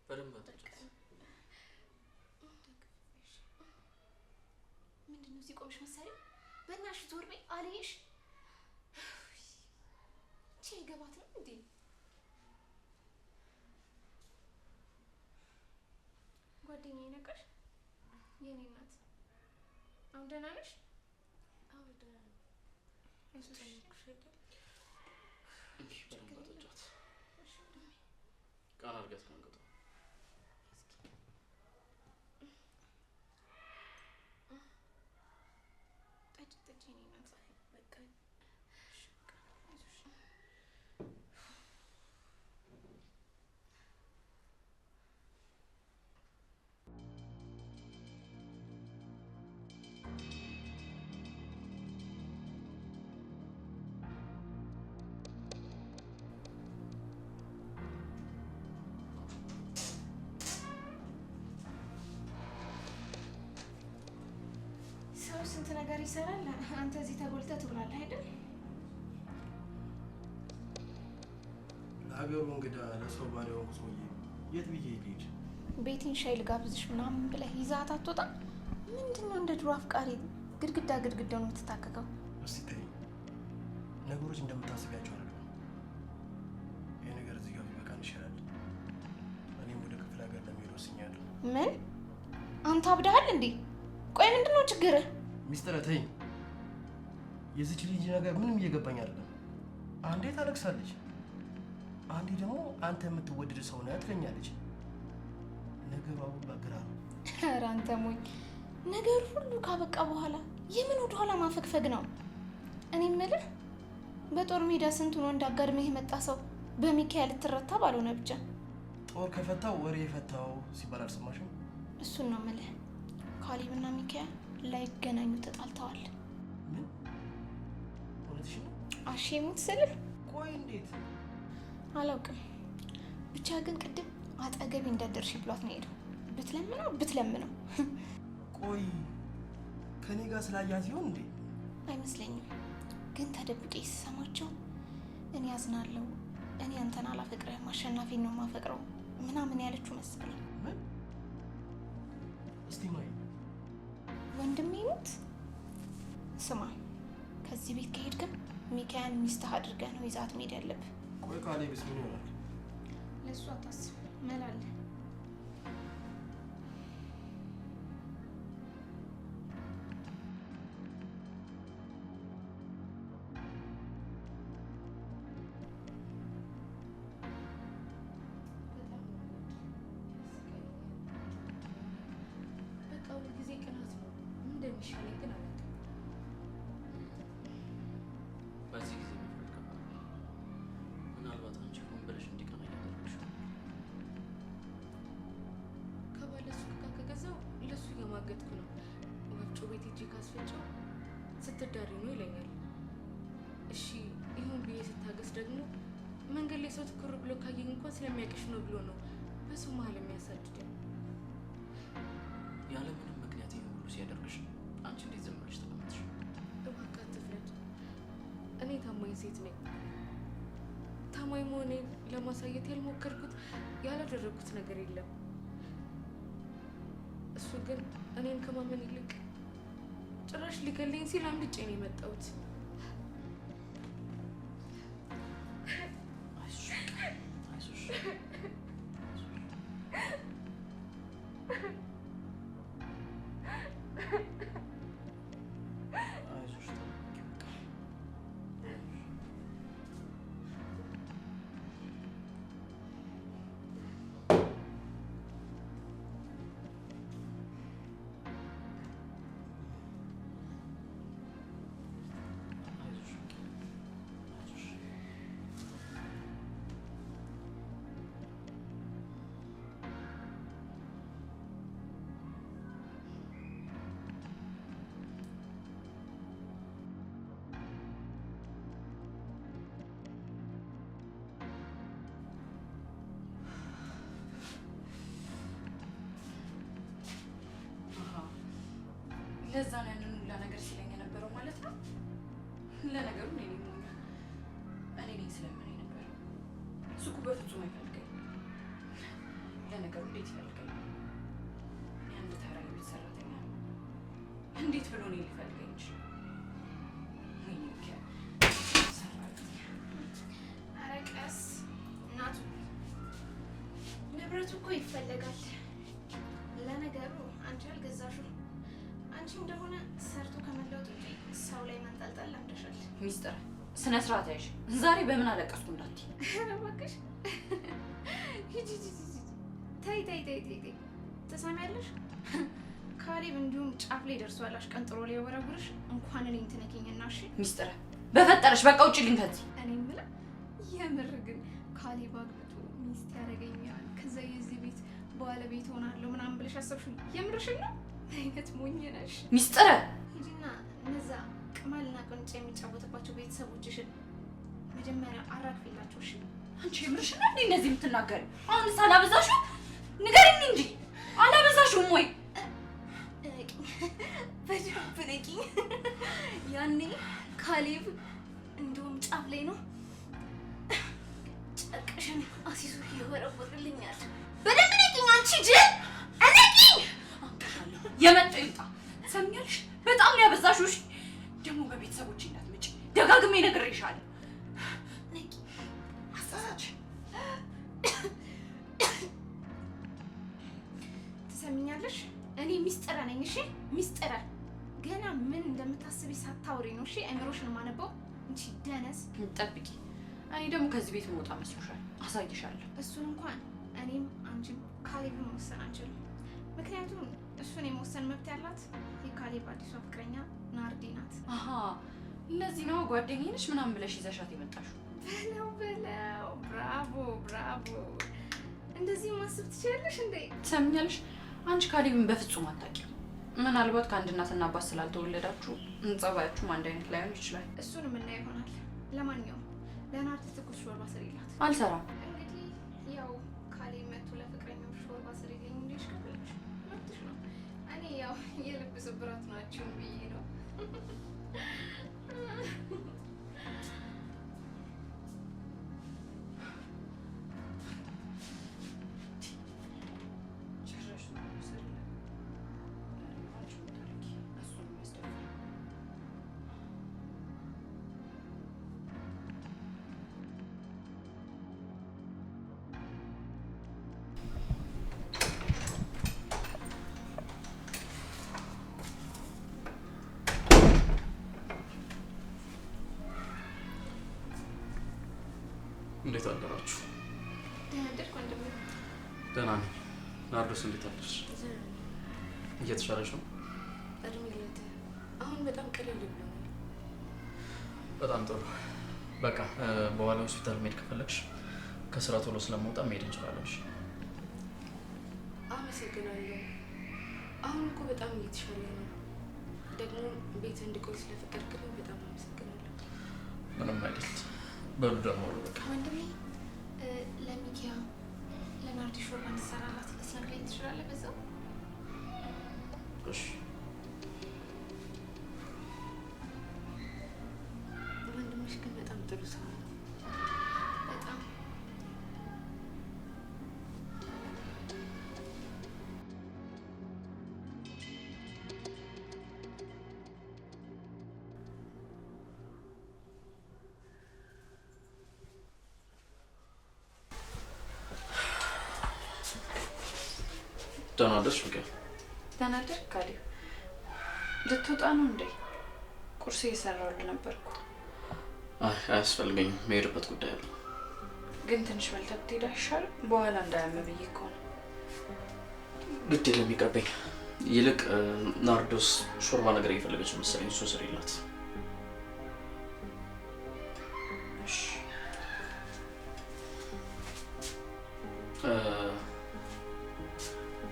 በደንብ አትጫወት። ምንድን ነው እዚህ ቆምሽ መሰለኝ? በእናትሽ ዞር በይ አልይሽ። ቼ ገባት ነው እንዴ? ጓደኛዬ ነቃሽ? የኔ እናት አሁን ደህና ነሽ? አዎ ደህና ነኝ። አይዞሽ አይደል? በደንብ አትጫወት። ቃና አድርጋት መንገጡ ጠጭ የኔ እናት በቃ አይዞሽ። ሰው ስንት ነገር ይሰራል። አንተ እዚህ ተጎልተህ ትውላለህ አይደል? ለሀገሩ እንግዳ ለሰው ባል የሆንኩ ሰውዬ የት ብዬ ልሂድ? ቤቴን ሻይ ልጋብዝሽ ምናምን ብለህ ይዛት አትወጣም? ምንድን ነው እንደ ድሮ አፍቃሪ ግድግዳ ግድግዳውን የምትታከከው? እስቲ ተይ፣ ነገሮች እንደምታስቢያቸው አይደለም። ይህ ነገር እዚህ ጋር ቢበቃን ይሻላል። እኔም ወደ ክፍለ ሀገር ለመሄድ ወስኛለሁ። ምን? አንተ አብደሃል እንዴ? ቆይ ምንድን ነው ችግርህ? ሚስጥረ ተይ። የዚች ልጅ ነገር ምንም እየገባኝ አይደለም። አንዴ ታለቅሳለች፣ አንዴ ደግሞ አንተ የምትወደድ ሰው ነህ ትለኛለች። ነገሩ አሁን ባግራ ነው። ኧረ አንተ ሞኝ። ነገሩ ሁሉ ካበቃ በኋላ የምን ወደ ኋላ ማፈግፈግ ነው? እኔ የምልህ በጦር ሜዳ ስንቱን ወንድ አጋድመህ የመጣ ሰው በሚካኤል ልትረታ ባልሆነ ብቻ። ጦር ከፈታው ወሬ የፈታው ሲባል አልሰማሽም? እሱን ነው የምልህ። ካሊብና ሚካኤል ላይገናኙ ተጣልተዋል። ምን? እውነትሽ ነው? አሼሙት ስልህ ቆይ እንዴት? አላውቅም። ብቻ ግን ቅድም አጠገቢ እንዳደርሽ ብሏት ነው ሄደው። ብትለምነው ቆይ ከኔ ጋር ስላያት ይሆን እንዴ? አይመስለኝም። ግን ተደብቄ ስሰማቸው እኔ ያዝናለሁ፣ እኔ አንተን አላፈቅረህም፣ አሸናፊን ነው የማፈቅረው ምናምን ያለችው መሰለኝ። ምን? እስቲ ማይ ወንድሜ ሙት። ስማ፣ ከዚህ ቤት ከሄድክም ሚካኤል ሚስትህ አድርገህ ነው ይዛት መሄድ ያለብህ። ቆይ ካሌብስ ምን ይሆናል? ለእሱ አታስብ፣ መላለህ ጊዜ ቅናት ነው እንደሚሻለኝ ግን አላውቅም። በዚህ ጊዜ መፍረድ ከባድ ነው። ምናልባት አንቺ ሆን ብለሽ እንዲቀና እያደረግሽ ነው። ከባለ ሱቅ ጋር ከገዛው ለሱ እየማገጥኩ ነው። ወፍጮ ቤት ሂጅ ካስፈጨው ስትዳሪ ነው ይለኛል። እሺ ይሁን ብዬ ስታገስ ደግሞ መንገድ ላይ ሰው ትኩር ብሎ ካየኝ እንኳን ስለሚያውቅሽ ነው ብሎ ነው በሱ መሀል የሚያሳድደው። ያለ ምንም ምክንያት ይሄን ሁሉ ሲያደርግሽ አንቺ እንዴት ዝም ብለሽ ተቀመጥሽ? እባክህ አትፍረድ። እኔ ታማኝ ሴት ነኝ። ታማኝ መሆኔን ለማሳየት ያልሞከርኩት ያላደረግኩት ነገር የለም። እሱ ግን እኔን ከማመን ይልቅ ጭራሽ ሊገለኝ ሲል አምልጬ ነው የመጣሁት። አይዞሽ ለዛ ነው ያንን ሁላ ነገር ሲለኝ የነበረው ማለት ነው። ለነገሩ እኔ ነኝ ስለምን የነበረው እሱ እኮ በፍጹም አይፈልገኝ። ለነገሩ እንዴት ይፈልገኝ? እኔ አንድ ተራ የቤት ሰራተኛ ነው። እንዴት ብሎ እኔ ሊፈልገኝ ይችላል? ኧረ ቀስ እናቱ፣ ንብረቱ እኮ ይፈለጋል። ለነገሩ አንቺ አልገዛሽው። አንቺ እንደሆነ ሰርቶ ከመለወጥ ውጪ ሰው ላይ መንጠልጠል ለምደሻል። ሚስጥር ስነ ስርዓት ያዥ። ዛሬ በምን አለቀስኩ እንዳትዪ። ኧረ እባክሽ ሂጂ። ተይ ትሰሚያለሽ? ካሌብ እንዲሁም ጫፍ ላይ ደርሷል አሽቀንጥሮ ላይ ወረውርሽ። እንኳን እኔን ትነኪኝና እሺ። ሚስጥር በፈጠረሽ በቃ ውጪልኝ ከዚህ። እኔ የምልህ የምር ግን ካሌብ አግብቶ ሚስት ያደርገኛል ከዛ የዚህ ቤት ባለቤት ሆናለሁ ምናምን ብለሽ አሰብሽኝ? የምርሽን ነው? አይነት ሞኝ ነሽ ሚስጥር። ሂጂና እነዛ ቅማልና ቅንጭ የሚጫወትባቸው ቤተሰቦችሽን መጀመሪያ አራግፊላቸው እሺ። አንቺ የምርሽን ነው እንዴ እንደዚህ የምትናገሪው? አሁንስ አላበዛሽው? ንገሪኝ እንጂ አላበዛሽውም ወይ? በደንብ ነቂኝ። ያኔ ካሌብ እንደውም ጫፍ ላይ ነው ጨርቅሽን አሲሱ ይወረውርልኛል። በደንብ ነቂኝ አንቺ ጅል ነቂኝ። የመጣ ይምጣ። ሰምኛለሽ? በጣም ነው ያበዛሽው። እሺ ደግሞ በቤተሰቦች እንዳትመጪ ደጋግሜ ነግሬሻለሁ። ነቂ አሳሳች። ትሰሚኛለሽ? እኔ ሚስጥረ ነኝ እሺ። ሚስጥረ ገና ምን እንደምታስቢ ሳታውሪ ነው እሺ አይምሮሽን ማነበው። እንቺ ደነስ ጠብቂ። እኔ ደግሞ ከዚህ ቤት መውጣ መስሎሻል? አሳይሻለሁ። እሱን እንኳን እኔም አንቺም ካሌብን መወሰን አንችልም። ምክንያቱም እሱን የመወሰን መብት ያላት የካሌብ አዲሷ ፍቅረኛ ናርዲ ናት። አሃ ለዚህ ነው ጓደኛዬ ነሽ ምናምን ብለሽ ይዘሻት የመጣሽው? በለው። ብራቮ። እንደዚህ ማሰብ ትችላለሽ እንዴ? ትሰምኛለሽ? አንቺ ካሌብን በፍጹም አታውቂም። ምናልባት ከአንድ እናትና አባት ስላልተወለዳችሁ ጸባያችሁም አንድ አይነት ላይሆን ይችላል። እሱን የምናየው ይሆናል። ለማንኛውም ለናርዲ ትኩስ ሾርባ ስሪላት። አልሰራም። እንግዲህ ያው ካሌብ መጥቶ ለፍቅረኛው ሾርባ ስሪልኝ እንዴሽ ከፈለግሽ መብትሽ ነው። እኔ ያው የልብ ስብራት ናችሁ ብዬ ነው። እንዴት አደራችሁ? ደህና አደርክ ወንድሜ? ደህና ነኝ። ናርዶስ እንዴት አደርሽ? እየተሻለሽ ነው? እድሜለት አሁን በጣም ቀለል ብሎኛል። በጣም ጥሩ። በቃ በኋላ ሆስፒታል መሄድ ከፈለግሽ ከስራ ቶሎ ስለመውጣ መሄድ እንችላለን። እሺ? አመሰግናለሁ። አሁን እኮ በጣም እየተሻለ ነው። ደግሞ ቤት እንድቆይ ስለፈቀድክልኝ በጣም አመሰግናለሁ። ምንም አይደል። በሉ ደግሞ በቃ ወንድሜ ለሚኪያ ለናርዲ ሾርባ እንድትሰራላት ልትነግረኝ ትችላለህ? በዛው እሺ። ወንድምሽ ግን በጣም ጥሩ ሰው ነው። በጣም ደህና አደርሽ ሚካኤል? ደህና አደርክ ካሌብ? ልትወጣ ነው እንዴ? ቁርስ እየሰራሁልህ ነበርኩ። አይ አያስፈልገኝም፣ የምሄድበት ጉዳይ አለ። ግን ትንሽ በልተህ ብትሄድ አይሻልም? በኋላ እንዳያመህ ብዬሽ እኮ ነው። ግድ የለም ይቅርብኝ። ይልቅ ናርዶስ ሾርባ ነገር እየፈለገች መሰለኝ፣ እሱ ስሪላት። እሺ።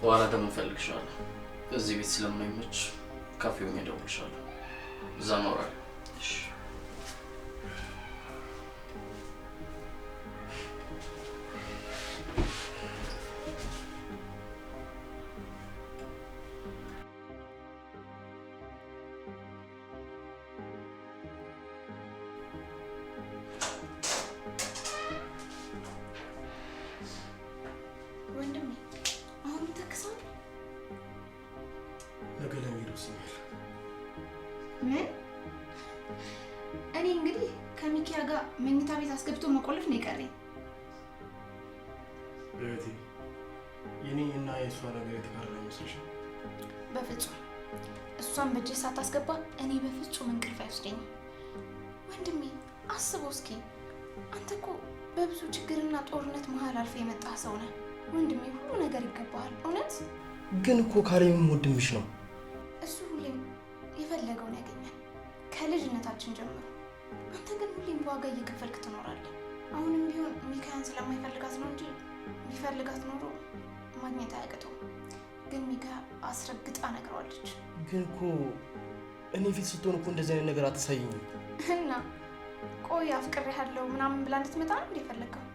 በኋላ ደግሞ እፈልግሻለሁ። እዚህ ቤት ስለማይመች ካፌው ሆኜ እደውልልሻለሁ። እዛ እናወራለን። እሺ። መኝታ ቤት አስገብቶ መቆለፍ ነው የቀረኝ። እህቴ የኔ እና የእሷ ነገር የተካረረ አይመስልሽም? በፍጹም እሷን በእጅ ሳታስገባ እኔ በፍጹም እንቅልፍ አይወስደኝም። ወንድሜ አስበው እስኪ፣ አንተ እኮ በብዙ ችግርና ጦርነት መሀል አልፈ የመጣ ሰው ነህ ወንድሜ። ሁሉ ነገር ይገባሃል። እውነት ግን እኮ ካሌብም ወንድምሽ ነው። እሱ ሁሌም የፈለገውን ያገኛል ከልጅነታችን ጀምሮ። አንተ ግን ሁሌም በዋጋ እየከፈልክ ትኖራለህ። አሁንም ቢሆን ሚካያን ስለማይፈልጋት ነው እንጂ ቢፈልጋት ኖሮ ማግኘት አያቅተው። ግን ሚካ አስረግጣ ነግረዋለች። ግን እኮ እኔ ፊት ስትሆን እኮ እንደዚህ አይነት ነገር አትሳይኝም። እና ቆይ አፍቅሬሃለሁ ምናምን ብላ እንድትመጣ ነው እንደ የፈለግከው?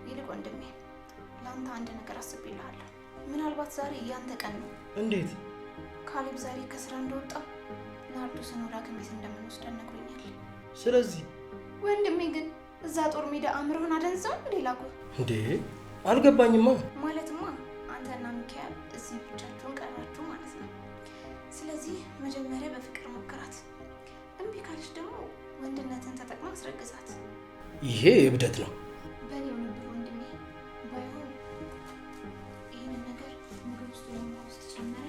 ይልቅ ወንድሜ ለአንተ አንድ ነገር አስቤልሃለሁ። ምናልባት ዛሬ ያንተ ቀን ነው። እንዴት? ካሌብ ዛሬ ከስራ እንደወጣ ናርዶስን ወደ ሐኪም ቤት እንደምንወስደን ነግሮኛል። ስለዚህ ወንድሜ ግን እዛ ጦር ሜዳ አእምሮህን አደንዘው እንዴ ላኩ እንዴ? አልገባኝማ። ማለትማ አንተና ሚካኤል እዚህ ብቻችሁን ቀራችሁ ማለት ነው። ስለዚህ መጀመሪያ በፍቅር ሞክራት። እምቢ ካለች ደግሞ ወንድነትን ተጠቅማ አስረግዛት። ይሄ እብደት ነው። በእኔ ሆነብህ ወንድሜ። ባይሆን ይህንን ነገር ምግብ ውስጥ ወይም ውሃ ውስጥ ጨመረ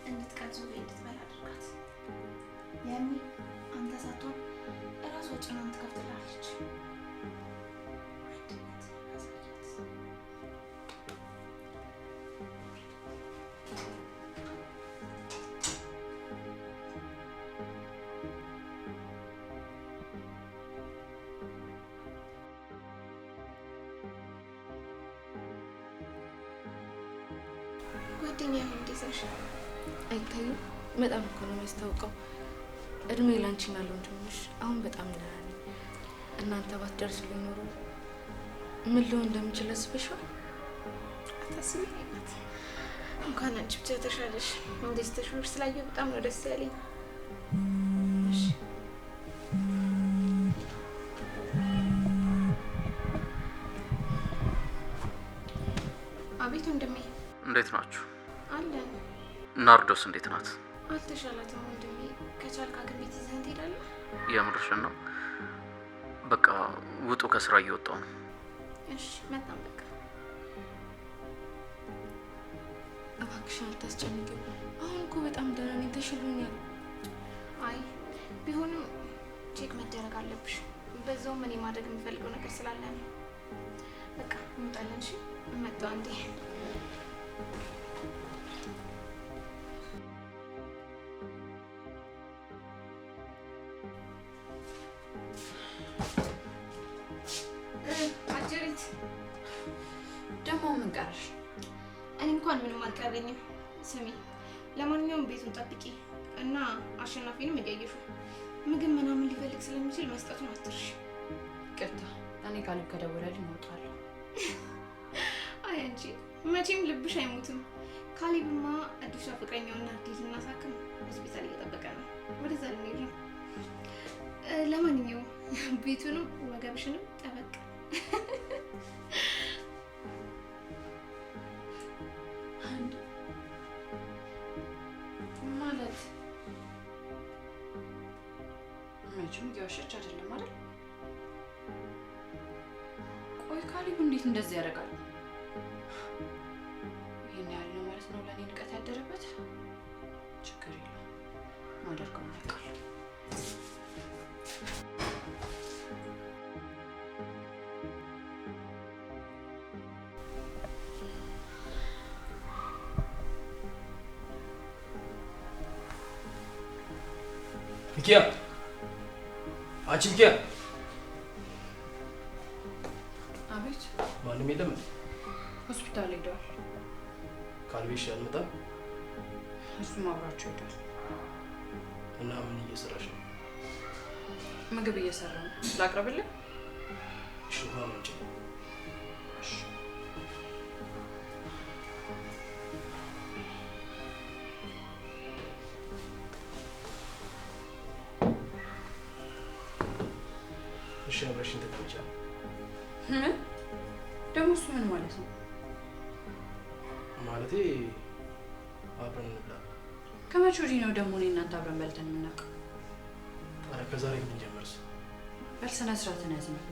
እንድትቀርዘው ወይ እንድትበላ አድርጋት። ያኔ አንተ ሳትሆን እራሷ ጭኗን ትከፍትልሃለች። ጓደኛ ይሁን እንዴት ነሽ? አይታዩም? በጣም እኮ ነው የሚያስታውቀው። እድሜ ላንቺና ለወንድምሽ አሁን በጣም ደህና ነኝ። እናንተ ባትደርሱልኝ ኖሮ ምን ልሆን እንደምችል አስበሽዋል? አታስቢ ናት። እንኳን አንቺ ብቻ ተሻለሽ። እንደዚህ ተሽሎሽ ስላየሁ በጣም ነው ደስ ያለኝ። እሺ አቤት ወንድሜ። እንዴት ናችሁ? አለን። ናርዶስ እንዴት ናት? አልተሻላትም ወንድሜ። ከቻልክ ሐኪም ቤት ይዘን ትሄዳለህ? የምርሽን ነው? በቃ ውጡ፣ ከስራ እየወጣሁ ነው። እሺ መጣም በቃ። እባክሽን አታስጨንቂው። አሁን እኮ በጣም ደህና ነኝ፣ ተሽሎኛል። አይ ቢሆንም ቼክ መደረግ አለብሽ። በዛውም እኔ ማድረግ የምፈልገው ነገር ስላለ ነው። በቃ እንውጣለን። እሺ መጣሁ አንዴ። አጀሪት ደግሞ ምን ቀረሽ? እኔ እንኳን ምንም አልቀረኝም። ስሚ፣ ለማንኛውም ቤቱን ጠብቂ እና አሸናፊንም እያየሹ ምግብ ምናምን ሊፈልግ ስለሚችል መስጠቱን አትርሽ። ቅርታ፣ እኔ ካሌብ ከደወለልኝ እወጣለሁ። አይ አንቺ መቼም ልብሽ አይሞትም። ካሌብማ አዲሷ ፍቅረኛውና አዲስ ልናሳክም ሆስፒታል እየጠበቀ ነው። ወደዛ ልንሄድ ነው። ለማንኛውም ቤቱንም ወገብሽንም ጠበቅ። ማለት መቼም እየዋሸች አይደለም አይደል? ቆይ ካሌብ እንዴት እንደዚህ ያደርጋል? ይህን ያህል ነው ማለት ነው ለእኔ ንቀት ያደረበት? ችግር የለም፣ ማደርገውን ያውቃል። ሚኪያ፣ አንቺ ሚኪያ። አቤት። ማንም የለም? ሆስፒታል ሄደዋል። ካልቤሽ አልመጣም? እሱም አብሯቸው ሄዷል። እና ምን እየሰራሽ ነው? ምግብ እየሰራ ነው። ላቅርብልህ? እሺ፣ ውሃ አምጪ። እሺ፣ አብረሽን ተቀመጫለሽ። ምን ደግሞ እሱ ምን ማለት ነው? ማለቴ አብረን እንብላ። ከመቼ ወዲህ ነው ደግሞ እኔ እናንተ አብረን በልተን የምናውቀው? ኧረ ከዛሬ ብንጀምርስ? በልስነ ስርዓትን ያዝ ነው።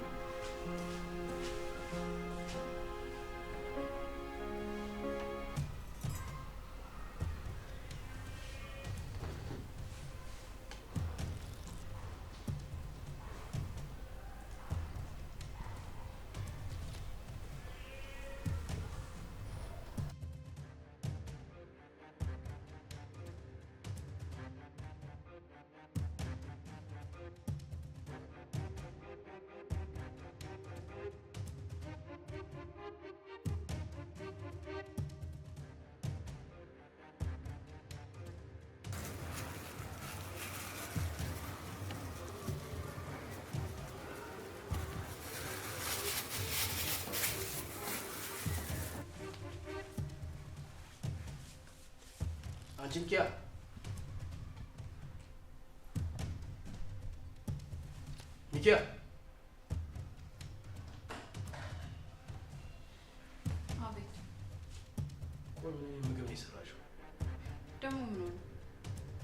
አንቺን ኪያ ኒኪያ አቤት። ቆይ ምግብ ነው የሰራሽው? ደግሞ ምን ሆነ?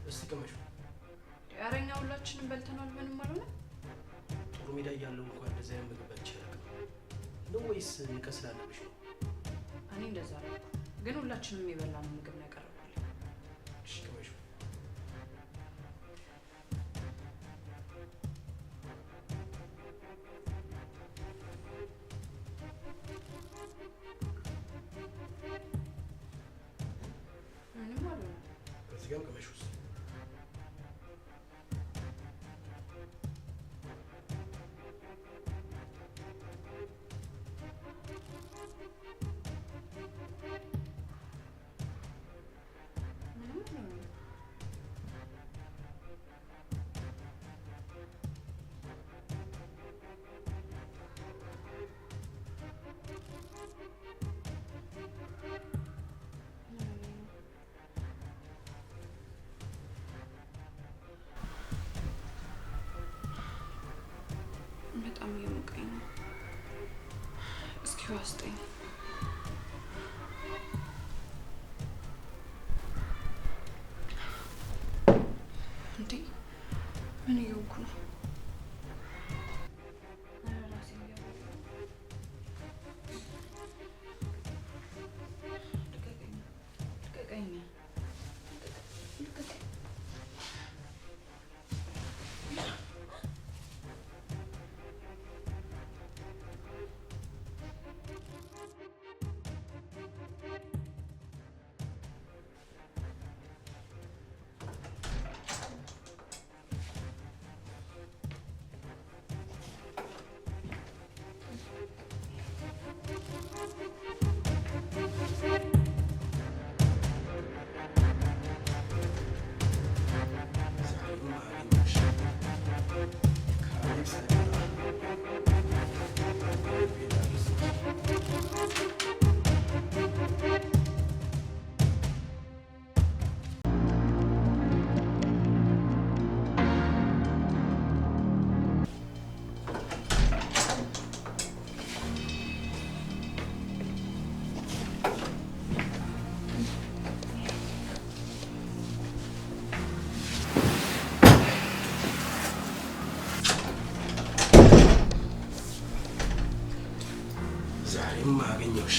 እስቲ ቅመሹ። ኧረ እኛ ሁላችንም በልተናል። ምንም አልሆነ። ጥሩ ሜዳ እያለሁ እንኳን እንደዚህ አይነት ምግብ በልቼ አላውቅም። ነው ወይስ ንቀት ስላለብሽ ነው? እኔ እንደዛ አላልኩም፣ ግን ሁላችንም የበላነው ምግብ ነው ያቀረብኩት። እሺ ቅመሹ። ምንም አልሆነ። እዚህ ጋርም ቅመሹ ውስጥ በጣም እየሞቀኝ ነው። እስኪ ዋስጠኝ። እንዴ ምን እየሆንኩ ነው? አገኘሁሽ።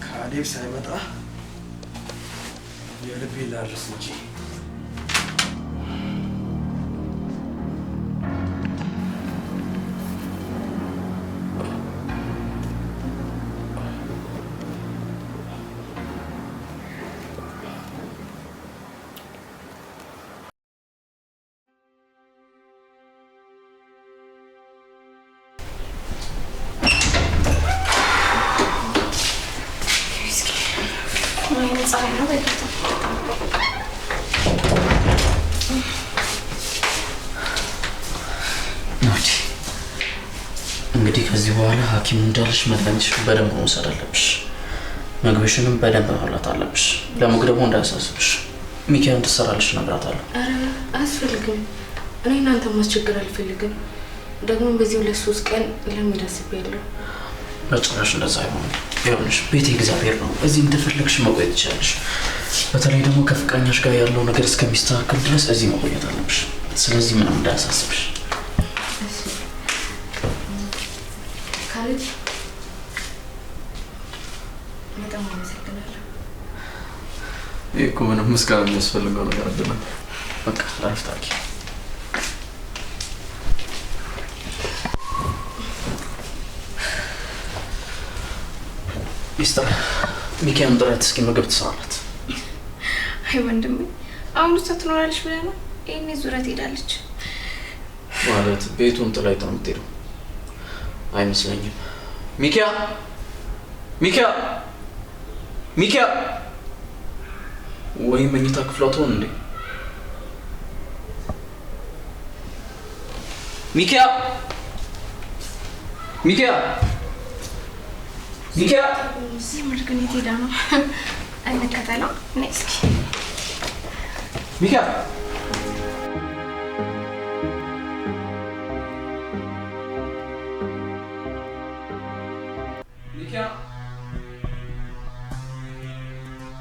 ካሌብ ሳይመጣ የልቤ ላድርስ እንጂ እንግዲህ ከዚህ በኋላ ሐኪሙ እንዳለሽ መድኃኒትሽን በደንብ መውሰድ አለብሽ። ምግብሽንም በደንብ መብላት አለብሽ። ለሙግ ደግሞ እንዳያሳስብሽ ሚኪያ እንድትሰራልሽ እነግራታለሁ። ኧረ አያስፈልግም። እኔ እናንተ ማስቸገር አልፈልግም። ደግሞ በዚህ 2-3 ቀን ለመሄድ አስቤያለሁ። በጭራሽ እንደዛ አይሆንም። ይኸውልሽ ቤቴ እግዚአብሔር ነው። እዚህ እንደፈለግሽ መቆየት ትችላለሽ። በተለይ ደግሞ ከፍቅረኛሽ ጋር ያለው ነገር እስከሚስተካከል ድረስ እዚህ መቆየት አለብሽ። ስለዚህ ምንም እንዳያሳስብሽ። ካሌድ በጣም አመሰግናለሁ። ይሄ እኮ ምንም ምስጋና የሚያስፈልገው ነገር አይደለም። በቃ አረፍት አድርጊ። ሚስተር ሚኪያን ጥረት እስኪ ምግብ ትሰራላት። አይ ወንድሜ አሁን እሷ ትኖራለች ብለህ ነው? ይሄኔ ዙረት ሄዳለች ማለት ቤቱን ጥላይት ነው የምትሄደው? አይመስለኝም። ሚኪያ ሚኪያ ሚኪያ ወይ መኝታ ክፍሏ ትሆን እንዴ? ሚኪያ ሚኪያ ሚኪያ እዚህ ምርግን የት ሄዳ ነው? እንከተለው ነይ እስኪ ሚኪያ ሚኪያ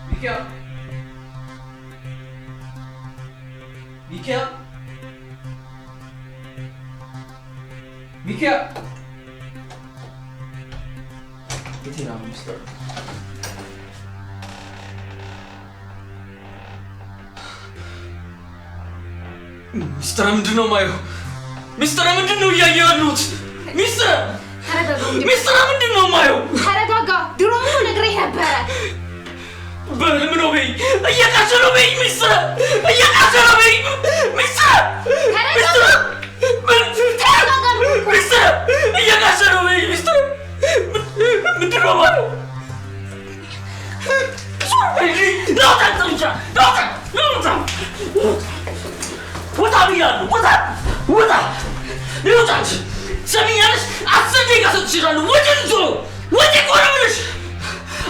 ሚኪያ ሚኪያ ሚኪያ የት ሄዳ ነው ሚስተር? ሚስተር ምንድን ነው የማየው? ሚስተር ምንድን ነው እያየሁ ያለሁት? ሚስተር ምንድን ነው የማየው? ተረጋጋ። ድሮ ምን ነግሬህ ነበረ? በህልም ነው በይ። እየቃዠ ነው በይ። ሚስተር እየቃዠ ነው በይ። ሚስተር ሚስተር እየቃዠ ነው በይ። ሚስተር ምንድን ነው የማየው? ውጣ ብያለሁ። ውጣ ልውጣች። ሰሚኛለሽ? 10 ደቂቃ ሰጥቼሻለሁ። ውጪ ልጆ ውጪ እኮ ነው የምልሽ።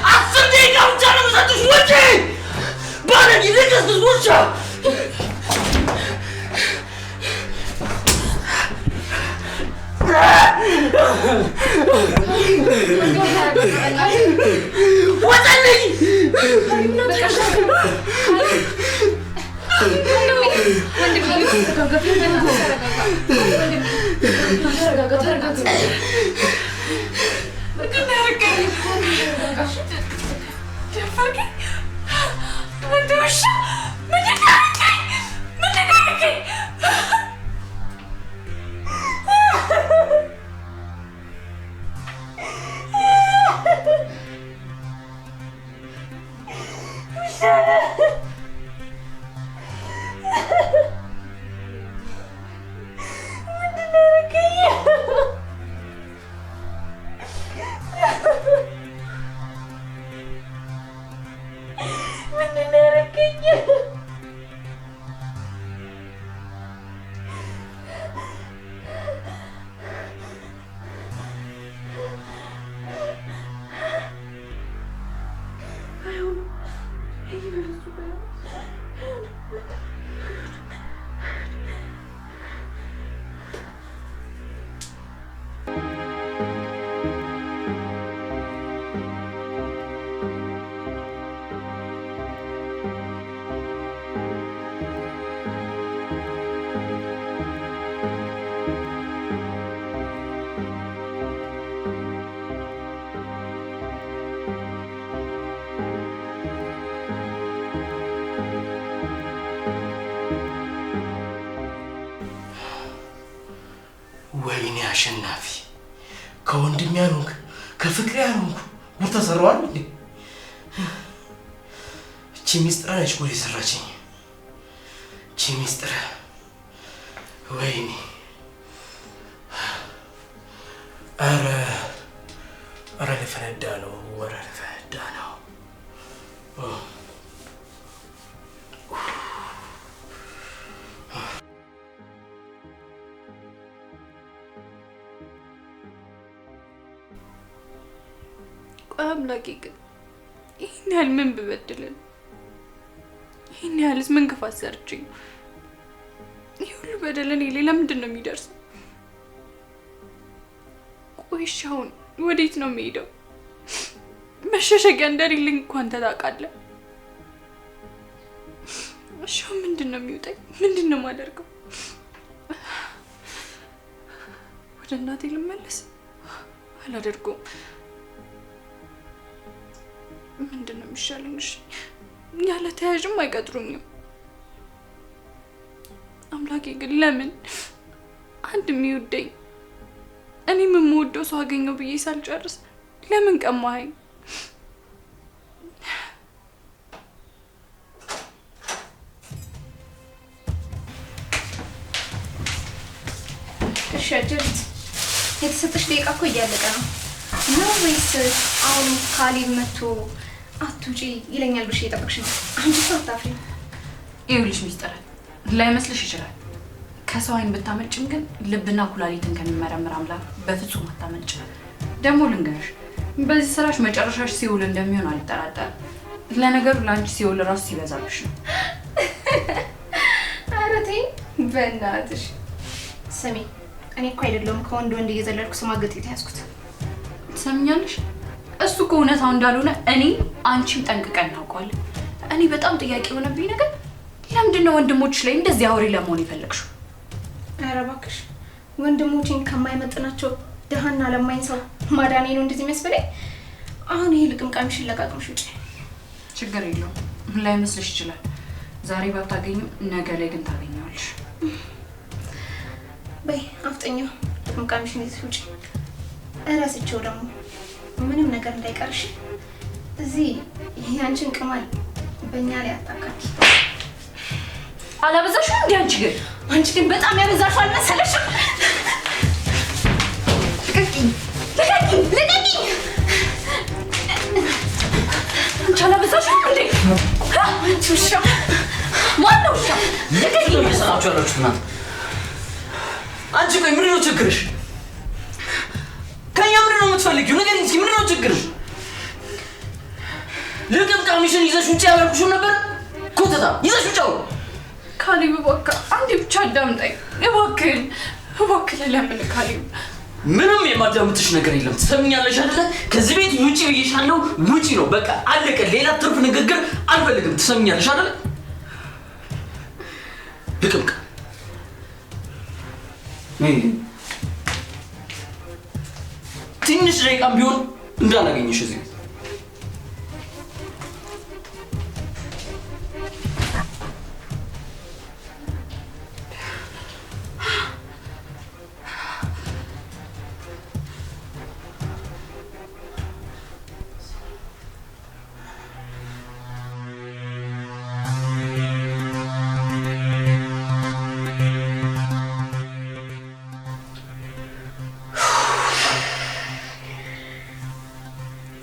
10 ደቂቃ ብቻ ነው የምሰጥሽ። ውጪ ባለጌ ልክስክስ ውሻ። ውጣልኝ። ወይኔ አሸናፊ ከወንድም ያኑክ ከፍቅር ያኑክ ጉድ ተሰራዋል እንዴ? እቺ ሚስጥር ነች ጉድ የሰራችኝ። እቺ ሚስጥር ወይኔ ኧረ ልፈነዳ ነው። ኧረ ልፈነዳ ነው። አምላኬ ግን ይህን ያህል ምን ብበድልን? ይህን ያህልስ ምን ክፋት ሰርችኝ? ይህ ሁሉ በደል እኔ ላይ ለምንድን ነው የሚደርሰው? ቆይ እሺ አሁን ወዴት ነው የሚሄደው? መሸሸጊያ እንደሌለኝ እንኳን አንተ ታውቃለህ። እሺ አሁን ምንድን ነው የሚውጠኝ? ምንድን ነው የማደርገው? ወደ እናቴ ልመለስ? አላደርገውም። ምንድን ነው የሚሻለኝ? እሺ ያለ ተያዥም አይቀጥሩኝም። አምላኬ ግን ለምን አንድ የሚወደኝ እኔም የምወደው ሰው አገኘው ብዬ ሳልጨርስ ለምን ቀማኸኝ? እሺ አጀብት የተሰጠሽ ደቂቃ እኮ እያለቀ ነው ወይስ አሁን ካሌብ መጥቶ አትውጪ ይለኛል ብለሽ እየጠበቅሽ ነው? አንቺ ሰው አታፍሪ። ይኸውልሽ ሚስጥር ላይመስልሽ ይችላል። ከሰው አይን ብታመልጭም ግን ልብና ኩላሊትን ከሚመረምር አምላክ በፍጹም አታመልጭ። ደግሞ ልንገርሽ በዚህ ስራሽ መጨረሻሽ ሲውል እንደሚሆን አልጠራጠርም። ለነገሩ ለአንቺ ሲውል ራሱ ሲበዛብሽ ነው። ኧረ ተይ በእናትሽ። ስሚ እኔ እኮ አይደለሁም ከወንድ ወንድ እየዘለልኩ ስማገጥ የተያዝኩት። ትሰምኛለሽ? እሱ እኮ እውነታው እንዳልሆነ እኔ አንቺም ጠንቅቀን እናውቀዋለን። እኔ በጣም ጥያቄ የሆነብኝ ነገር ለምንድን ነው ወንድሞችሽ ላይ እንደዚህ አውሬ ለመሆን የፈለግሽው? ኧረ እባክሽ ወንድሞቼን ከማይመጥናቸው ደሃና ለማኝ ሰው ማዳኔ ነው እንደዚህ የሚያስበለኝ። አሁን ይሄ ልቅምቃሚሽን ለቃቅምሽ ውጪ። ችግር የለውም ላይመስልሽ ይችላል። ዛሬ ባታገኙ ነገ ላይ ግን ታገኘዋለሽ። በይ አፍጠኛው ልቅምቃሚሽን ይዘሽ ውጪ። እረስቸው ደግሞ ምንም ነገር እንዳይቀርሽ። እዚህ ያንቺን ቅማል በእኛ ላይ አታካኪ። አላበዛሽም እንዴ? አንቺ ግን በጣም ያበዛሽው አልመሰለሽም? ልቀቂኝ! አንቺ አላበዛሽም እንዴ? አንቺ ውሻ! ማነው ውሻ? ልቀቂኝ! እየሰራችሁ ያላችሁት እናንተ። አንቺ ቆይ ምንድን ነው ችግርሽ? ከእኛ ምንድን ነው የምትፈልጊው? ንገሪኝ እስኪ ምንድን ነው ችግርሽ? ልቅምቃሚሽን ይዘሽ ውጭ ያላልኩሽም ነበር? ኮተታ ይዘሽ ውጭ አውሩ። ካሌብ እባክህ አንዴ ብቻ አዳምጠኝ እባክህ ለምን ካሌብ? ምንም የማዳምጥሽ ነገር የለም። ትሰምኛለሽ አይደለ? ከዚህ ቤት ውጪ ብዬሻለሁ። ውጪ ነው በቃ አለቀ። ሌላ ትርፍ ንግግር አልፈልግም። ትሰምኛለሽ አይደለ? ልቅምቃ ትንሽ ደቂቃም ቢሆን እንዳላገኝሽ እዚህ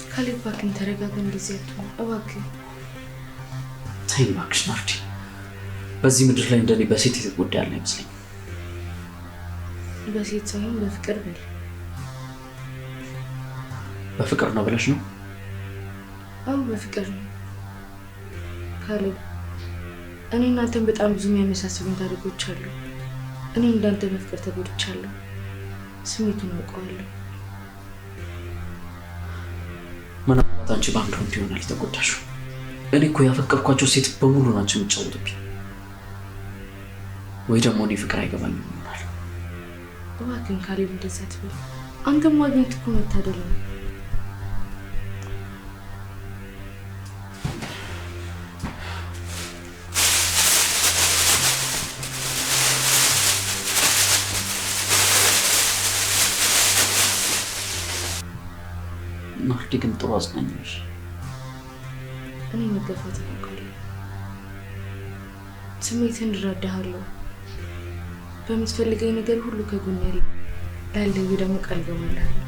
ካሌብ እባክህን ተረጋጋን። ጊዜ አትሆን እባክህ። ተይ እባክሽ ናርዲ። በዚህ ምድር ላይ እንደኔ በሴት የተጎዳ ያለ አይመስለኝም። በሴት ሳይሆን በፍቅር በል። በፍቅር ነው ብለሽ ነው? አዎ በፍቅር ነው ካሌብ። እኔ እናንተን በጣም ብዙ የሚያመሳስሉን ታሪኮች አሉ። እኔ እንዳንተ በፍቅር ተጎድቻለሁ። ስሜቱን አውቀዋለሁ። ምናልባት አንቺ በአንድ ወንድ ይሆናል የተጎዳሽው። እኔ እኮ ያፈቀርኳቸው ሴት በሙሉ ናቸው የሚጫወቱብኝ። ወይ ደግሞ እኔ ፍቅር አይገባኝም ይሆናል። እባክህን ካሌብ እንደዛ ትበል። አንተም ማግኘት እኮ መታደል ነው። ናርዲ ግን ጥሩ አጽናኝ ነሽ። እኔ መገፋት አውቃለሁ። ስሜትህን እረዳሃለሁ። በምትፈልገኝ ነገር ሁሉ ከጎኔ ላለኝ ደግሞ ቃል እገባልሃለሁ።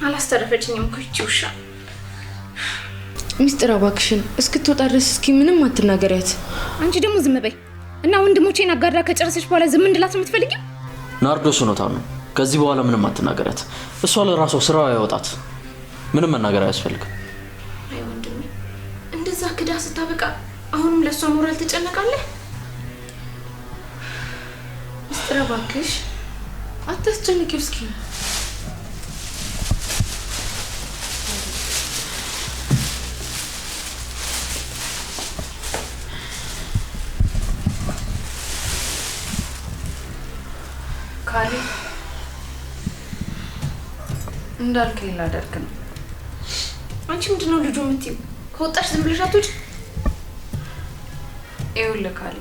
አላስተረፈችኝም እኮ ይቺ ውሻ። ሚስጥር እባክሽን እስክትወጣ ድረስ እስኪ ምንም አትናገሪያት። አንቺ ደግሞ ዝም በይ እና ወንድሞቼን አጋራ ከጨረሰች በኋላ ዝም እንድላት ነው የምትፈልጊው? ናርዶስ እውነታውን ነው። ከዚህ በኋላ ምንም አትናገሪያት። እሷ ለራሷ ስራዋ ያወጣት። ምንም መናገር አያስፈልግም። አይ ወንድሜ እንደዛ ክዳ ስታበቃ አሁንም ለእሷ ሞራል ትጨነቃለህ? ሚስጥር እባክሽ አታስጨንቂው እስኪ። ካሊ እንዳልከኝ ላደርግ ነው። አንቺ ምንድነው ልጁ የምትይው? ከወጣሽ ዝም ብለሽ አትወጪ። ይኸውልህ ካሊ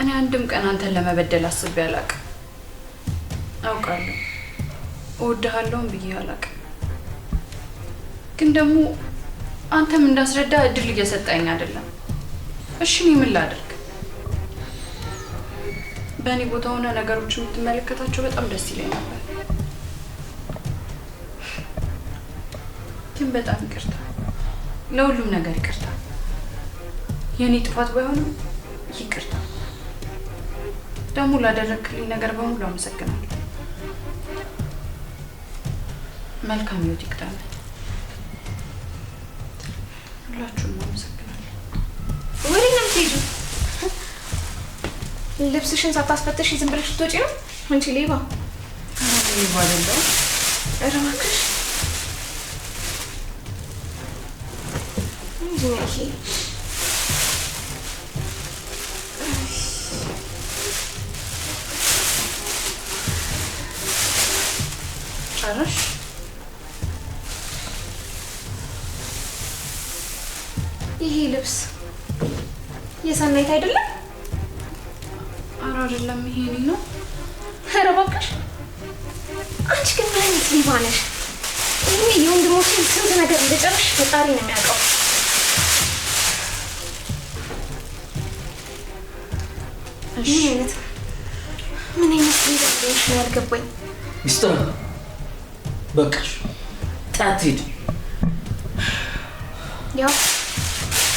እኔ አንድም ቀን አንተን ለመበደል አስቤ አላውቅም። አውቃለሁ እወድሃለሁም ብዬ አላውቅም። ግን ደግሞ አንተም እንዳስረዳ እድል እየሰጠኝ አይደለም። እሺ እኔ ምን ላድርግ? በእኔ ቦታ ሆነ ነገሮች የምትመለከታቸው በጣም ደስ ይለኝ ነበር። ግን በጣም ይቅርታ፣ ለሁሉም ነገር ይቅርታ። የእኔ ጥፋት ባይሆንም ይቅርታ። ደግሞ ላደረግክልኝ ነገር በሙሉ አመሰግናለሁ። መልካም ህይወት ይቅዳል። ሁላችሁም አመሰግናለሁ። ወዴት ነው የምትሄጂው? ልብስሽን ሳታስፈትሽ ዝም ብለሽ ልትወጪ ነው? አንቺ ሌባ! ሌባ አይደለሁም። ኧረ እባክሽ ምንድን ነው ይሄ? ጨረሽ? ይሄ ልብስ የሰናይት አይደለም? ኧረ አይደለም፣ ይሄ እኔ ነው። ኧረ እባክሽ አንቺ ግን ምን አይነት ሌባ ነሽ? ይሄ የወንድሞችን ስንት ነገር እንደጨረሽ ፈጣሪ ነው የሚያውቀው። ምን አይነት ሌባ እንደሆንሽ ነው ያልገባኝ። ሚስጥር በቃሽ፣ ታትሂድ። ያው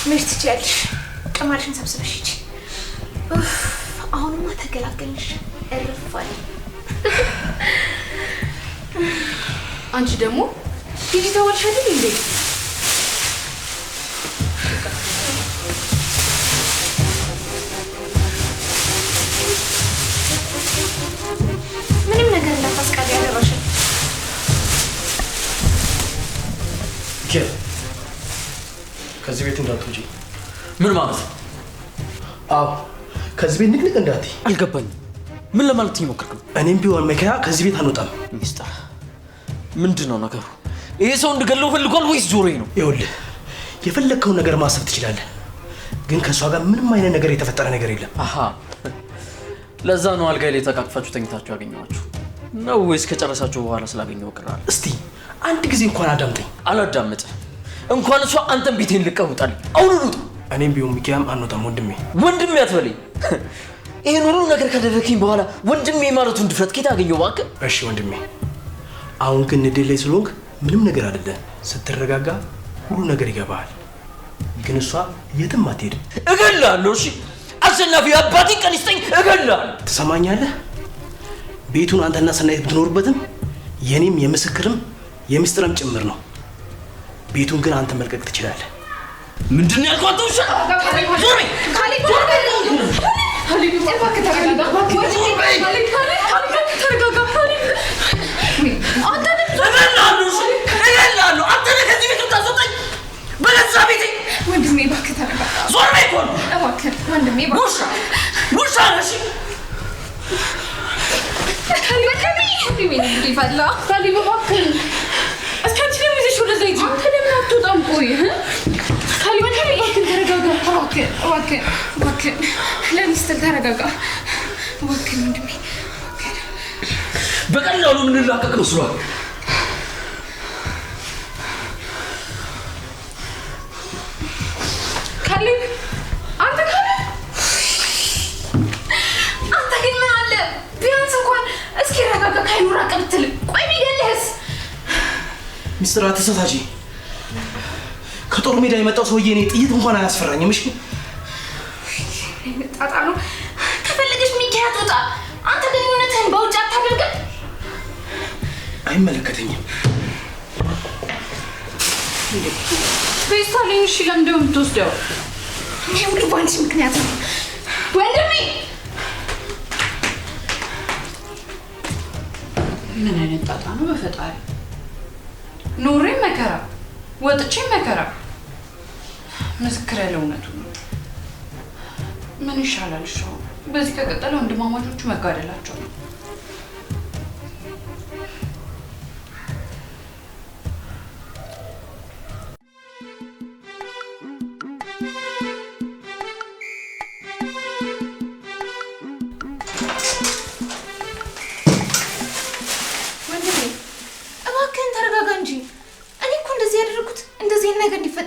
መች ትችያለሽ። ቅማልሽን ሰብስበሽ ሂጂ። አሁንማ ተገላገልሽ። እርፋል። አንቺ ደግሞ ሂጂ ተባልሽ አይደል እንዴ? ምንም ነገር እንዳታስቃል ያደረሽን ከዚህ ቤት እንዳትወጪ። ምን ማለት ነው? አዎ ከዚህ ቤት ንቅንቅ እንዳትይ። አልገባኝም። ምን ለማለት እየሞከርክ ነው? እኔም ቢሆን መከራ ከዚህ ቤት አንወጣም። ሚስጥር ምንድን ነው ነገሩ? ይሄ ሰው እንድገለው ፈልጓል ወይስ ጆሮዬ ነው? ይኸውልህ የፈለግከውን ነገር ማሰብ ትችላለህ፣ ግን ከእሷ ጋር ምንም አይነት ነገር የተፈጠረ ነገር የለም። አሃ ለዛ ነው አልጋ ላይ ተቃቅፋችሁ ተኝታችሁ ያገኘኋችሁ ነው ወይስ ከጨረሳችሁ በኋላ ስላገኘሁ ቅራል? እስቲ አንድ ጊዜ እንኳን አዳምጠኝ። አላዳምጥህ። እንኳን እሷ አንተን ቤቴን ልቀውጣል። አሁን ውጣ። እኔም ቢሆን ሚኪያም አንወጣም። ወንድሜ ወንድሜ አትበለኝ። ይሄን ሁሉ ነገር ካደረግኝ በኋላ ወንድሜ ማለቱን ድፍረት ከየት አገኘው? እባክህ። እሺ ወንድሜ፣ አሁን ግን ንዴት ላይ ስለሆንክ ምንም ነገር አይደለም። ስትረጋጋ ሁሉ ነገር ይገባሃል። ግን እሷ የትም አትሄድም። እገላለሁ። እሺ አሸናፊ አባቴን ቀን ይስጠኝ፣ እገላለሁ። ትሰማኛለህ? ቤቱን አንተና ሰናይት ብትኖሩበትም የኔም የምስክርም የሚስጥርም ጭምር ነው። ቤቱን ግን አንተ መልቀቅ ትችላለህ። ምንድን ነው ያልኳት? ውሻ ዞር በይ። እገላለሁ። አንተ ነህ ከዚህ ቤት የምታስወጣኝ። በገዛ ቤቴ ወንድሜ እባክህ ተረጋጋ። ዞር በይ እኮ ነው። እባክህ ወንድሜ እባክህ። ውሻ ነሽ። በቀላሉ የምንላቀቅ ነው ስሏል። ሚስጥር አትሳሳቺ። ከጦር ሜዳ የመጣው ሰውዬ እኔ ጥይት እንኳን አያስፈራኝም። እሺ ጣጣ ነው። ከፈለገሽ ሚኪያ ትውጣ። አንተ ግንኙነትህን በውጭ አታደርግም። አይመለከተኝም። ቤሳለኝ። እሺ ለምንድን ነው የምትወስደው? ይሄ ሁሉ በአንቺ ምክንያት ነው ወንድሜ። ምን አይነት ጣጣ ነው በፈጣሪ። ኖሬ መከራ ወጥቼ መከራ። ምስክር ያለ እውነቱ ነው። ምን ይሻላል? እሺ በዚህ ከቀጠለ ወንድማማቾቹ መጋደላቸው ነው።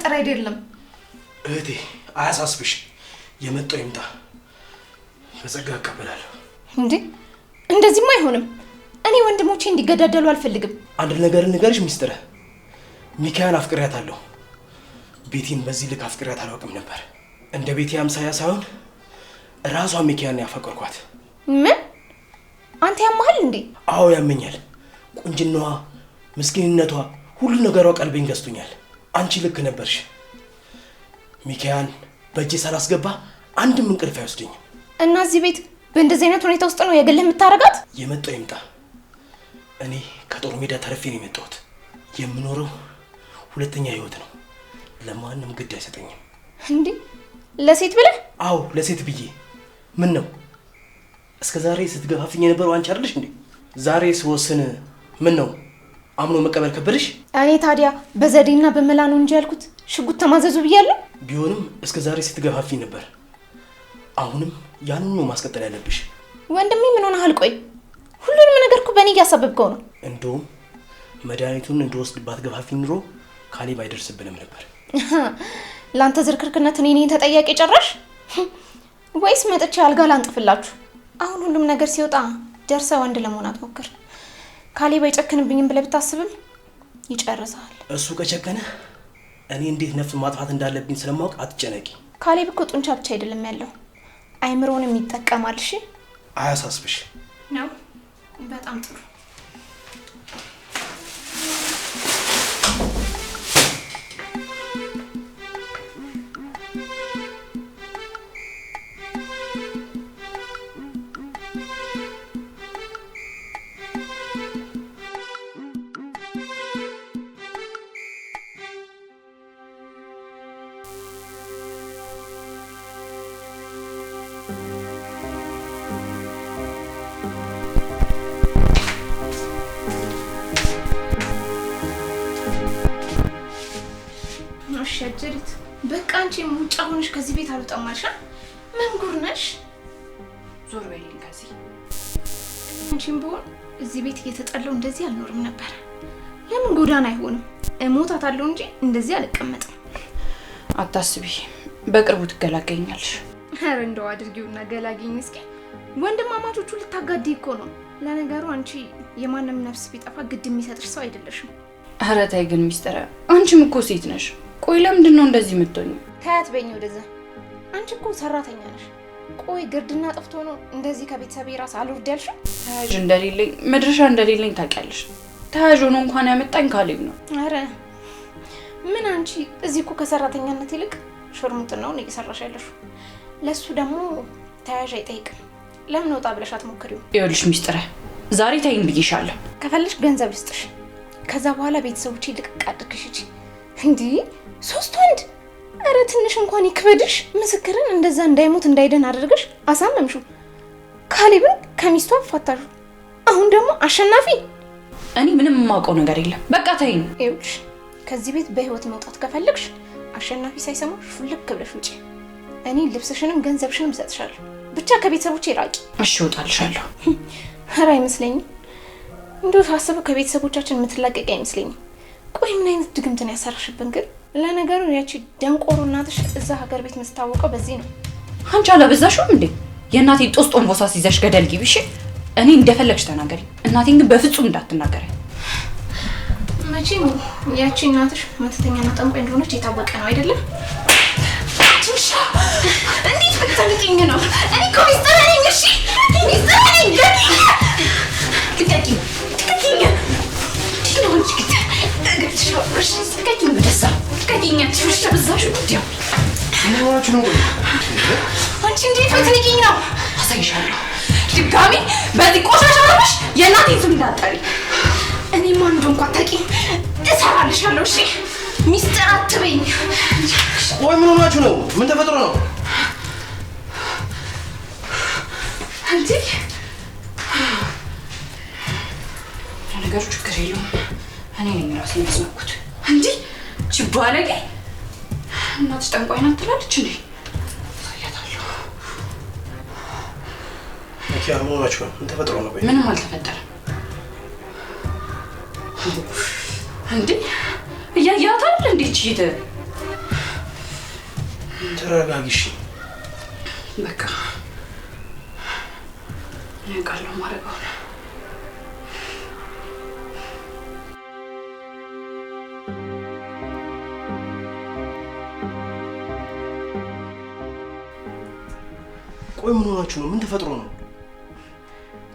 ሚስጥር አይደለም። እህቴ አያሳስብሽ፣ የመጣው ይምጣ፣ በጸጋ እቀበላለሁ። እንዴ እንደዚህማ አይሆንም። እኔ ወንድሞቼ እንዲገዳደሉ አልፈልግም። አንድ ነገር ንገርሽ ሚስጥር፣ ሚካያን አፍቅሪያታለሁ። ቤቴን በዚህ ልክ አፍቅሪያት አላውቅም ነበር። እንደ ቤቴ አምሳያ ሳይሆን ራሷ ሚካያን ያፈቀርኳት። ምን? አንተ ያማሃል እንዴ? አዎ ያመኛል። ቁንጅናዋ፣ ምስኪንነቷ፣ ሁሉ ነገሯ ቀልቤን ገዝቶኛል። አንቺ ልክ ነበርሽ። ሚካያን በእጄ ሳላስገባ አንድም እንቅልፍ አይወስደኝም። እና እዚህ ቤት በእንደዚህ አይነት ሁኔታ ውስጥ ነው የግልህ የምታረጋት? የመጣው ይምጣ። እኔ ከጦር ሜዳ ተረፌ ነው የመጣሁት። የምኖረው ሁለተኛ ህይወት ነው። ለማንም ግድ አይሰጠኝም። እንዴ ለሴት ብለህ? አዎ ለሴት ብዬ። ምን ነው እስከ ዛሬ ስትገፋፍኝ የነበረው አንቺ አይደለሽ እንዴ? ዛሬ ስወስን ምን ነው አምኖ መቀበል ከበደሽ? እኔ ታዲያ በዘዴና በመላ ነው እንጂ ያልኩት ሽጉጥ ተማዘዙ ብያለሁ። ቢሆንም እስከ ዛሬ ስትገፋፍኝ ነበር። አሁንም ያንን ነው ማስቀጠል ያለብሽ። ወንድሜ ምን ሆነሃል? ቆይ ሁሉንም ነገር እኮ በእኔ እያሳበብከው ነው። እንደውም መድኃኒቱን እንደወስድባት ገፋፊኝ ኑሮ ካሌብ አይደርስብንም ነበር። ለአንተ ዝርክርክነት እኔ ነኝ ተጠያቂ ጨራሽ? ወይስ መጥቼ አልጋ ላንጥፍላችሁ? አሁን ሁሉም ነገር ሲወጣ ደርሰ ወንድ ለመሆን አትሞክር። ካሌብ አይጨክንብኝም ብለህ ብታስብም ይጨርሳል። እሱ ከቸከነ እኔ እንዴት ነፍስ ማጥፋት እንዳለብኝ ስለማውቅ አትጨነቂ። ካሌብ እኮ ጡንቻ ብቻ አይደለም ያለው፣ አይምሮንም ይጠቀማል። እሺ አያሳስብሽ ነው። በጣም ጥሩ። ሸጀሪት በቃ አንቺ ሙጫ ሆነሽ ከዚህ ቤት አልወጣማልሽ። ምን ጉር ነሽ? ዞር በይልኝ ከዚህ። አንቺም ብሆን እዚህ ቤት እየተጠለው እንደዚህ አልኖርም ነበር። ለምን ጎዳና አይሆንም? እሞታታለሁ እንጂ እንደዚህ አልቀመጥም። አታስቢ፣ በቅርቡ ትገላገኛለሽ። ኧረ እንደው አድርጊውና ገላግኝ እስኪ። ወንድማማቾቹ ልታጋዲ እኮ ነው። ለነገሩ አንቺ የማንም ነፍስ ቢጠፋ ግድ የሚሰጥሽ ሰው አይደለሽም። ኧረ ተይ ግን ሚስጥረ፣ አንቺም እኮ ሴት ነሽ። ቆይ ለምንድን ነው እንደዚህ የምትሆኚ? ታያት በይኝ ወደዛ። አንቺ እኮ ሰራተኛ ነሽ። ቆይ ግርድና ጠፍቶ ነው እንደዚህ ከቤተሰቤ ራስ አልወርድ ያልሽው? ተያዥ እንደሌለኝ መድረሻ እንደሌለኝ ታውቂያለሽ። ተያዥ ሆኖ እንኳን ያመጣኝ ካሌብ ነው። ኧረ ምን አንቺ እዚህ እኮ ከሰራተኛነት ይልቅ ሾርሙጥናውን እየሰራሽ ያለሽው። ለሱ ደግሞ ተያዥ አይጠይቅም። ለምን ወጣ ብለሽ አትሞክሪው? ይኸውልሽ ሚስጥረ፣ ዛሬ ተይኝ ብዬሻለሁ። ከፈለሽ ገንዘብ ልስጥሽ፣ ከዛ በኋላ ቤተሰቦቼ ልቅቅ አድርግሽ እንጂ። እንዴ 3 ወንድ! ኧረ ትንሽ እንኳን ይክበድሽ። ምስክርን እንደዛ እንዳይሞት እንዳይደን አድርገሽ አሳመምሽው። ካሌብን ከሚስቱ አፋታሹ። አሁን ደግሞ አሸናፊ። እኔ ምንም የማውቀው ነገር የለም። በቃ ተይኝ። ይኸውልሽ ከዚህ ቤት በህይወት መውጣት ከፈለግሽ አሸናፊ ሳይሰማሽ ፉልክ ብለሽ ውጪ። እኔ ልብስሽንም ገንዘብሽንም እሰጥሻለሁ። ብቻ ከቤተሰቦቼ ራቂ። እሺ እወጣልሻለሁ። ኧረ አይመስለኝም። እንደው ሳስበው ከቤተሰቦቻችን የምትላቀቂ አይመስለኝም። ቆይ ምን አይነት ድግምትን ያሰራሽብን ግን? ለነገሩ ያቺ ደንቆሮ እናትሽ እዛ ሀገር ቤት የምትታወቀው በዚህ ነው። አንቺ አላበዛሽውም እንዴ? የእናቴ ጦስ ጦንቦሳ ሲዘሽ ገደል ግቢ። እሺ እኔ እንደፈለግሽ ተናገሪ፣ እናቴን ግን በፍጹም እንዳትናገሪ። መቼም ያቺ እናትሽ መተተኛና ጠንቋይ እንደሆነች የታወቀ ነው አይደለም? ትንሻ እንዴት ብትፈልጊኝ ነው? እኔ እኮ ሚስጥር ነኝ። እሺ ሚስጥር ነኝ። ልቀቂኝ፣ ልቀቂኝ። ነው እንጂ እግርሽ ልቀቂኝ፣ ወደዛ ልቀቂኝ። ትንሻ በዛሽ ወዲያው ምንዋችሁ ነው? አንቺ እንዴት ብትፈልጊኝ ነው? አሳይሻለሁ። ድጋሚ በዚህ ቆሻሻ ሆነሽ የእናቴን ስም እንዳትጠሪ። እኔ ማን እንደሆንኩ አታውቂም። እሰራልሻለሁ። እሺ ሚስጥር አትበይኝ። ቆይ ምን ሆናችሁ ነው? ምን ተፈጥሮ ነው? አንቺ ነገሩ ችግር የለውም። እኔ ነኝ ራሴን ያስነኩት እንጂ ችባለጌ እናትሽ ጠንቋይ ናት ትላለች እንዴ? ሳያታለሁ። ያ ምን ሆናችሁ ነው? ምን ተፈጥሮ ነው? ምንም አልተፈጠረም። እንዴ እያያት አይደል እንዴ? እቺ ተረጋጊሽ። በቃ ያውቃለሁ ማረጋው ነው። ቆይ ምን ሆናችሁ ነው? ምን ተፈጥሮ ነው?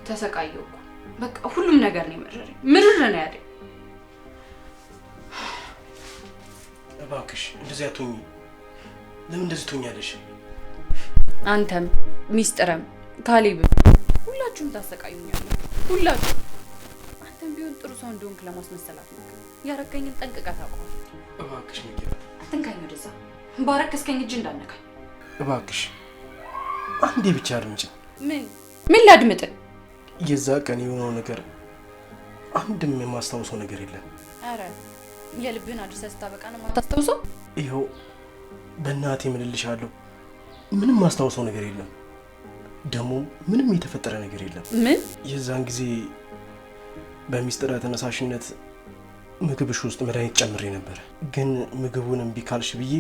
ተሰቃየሁ እኮ በቃ ሁሉም ነገር ነው የመረረኝ። ምርር ነው ያለኝ። እባክሽ እንደዚህ አትሆኚ። ለምን እንደዚህ ትሆኛለሽ? አንተም ሚስጥረም ካሌብም ሁላችሁም ታሰቃዩኛላችሁ። ሁላችሁ። አንተም ቢሆን ጥሩ ሰው እንደሆንክ ለማስመሰላት ነው። ያረከኝን ጠንቅቀህ ታውቀዋለህ። እባክሽ ሚኪራ አትንካኝ። ወደዛ ባረከስከኝ እጅ እንዳነካኝ እባክሽ። አንዴ ብቻ አድምጪ። ምን ላድምጥ? የዛ ቀን የሆነው ነገር አንድም የማስታውሰው ነገር የለም። አረ የልብህን አድርሰህ ስታበቃ ነው የማታስታውሰው? ይኸው በእናቴ ምልልሻለሁ። ምንም ማስታውሰው ነገር የለም። ደግሞ ምንም የተፈጠረ ነገር የለም። ምን? የዛን ጊዜ በሚስጥር ተነሳሽነት ምግብሽ ውስጥ መድኃኒት ጨምሬ ነበር። ግን ምግቡን እምቢ ካልሽ ብዬ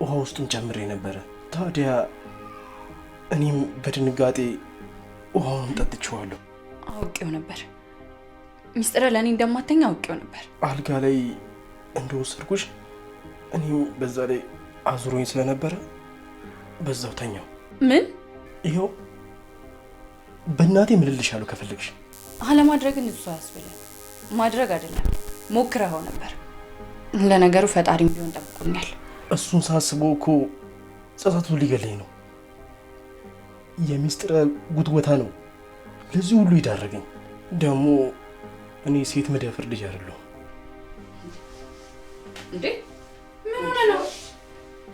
ውሃ ውስጥም ጨምሬ ነበረ። ታዲያ እኔም በድንጋጤ ውሃውን ጠጥቼዋለሁ። አውቄው ነበር። ሚስጥር ለእኔ እንደማተኛ አውቄው ነበር። አልጋ ላይ እንደወሰድኩሽ እኔም በዛ ላይ አዙሮኝ ስለነበረ በዛው ተኛው። ምን? ይኸው በእናቴ ምልልሻለሁ። ከፈለግሽ አለማድረግን እሱ አያስብልም። ማድረግ አይደለም ሞክረኸው ነበር። ለነገሩ ፈጣሪም ቢሆን ጠብቆኛል። እሱን ሳስበው እኮ ጸጸቱ ሊገለኝ ነው። የሚስጥር ጉትጎታ ነው ለዚህ ሁሉ ይዳረገኝ። ደግሞ እኔ ሴት መደፍር ልጅ አይደለሁ። እንዴ ምን ሆነ ነው?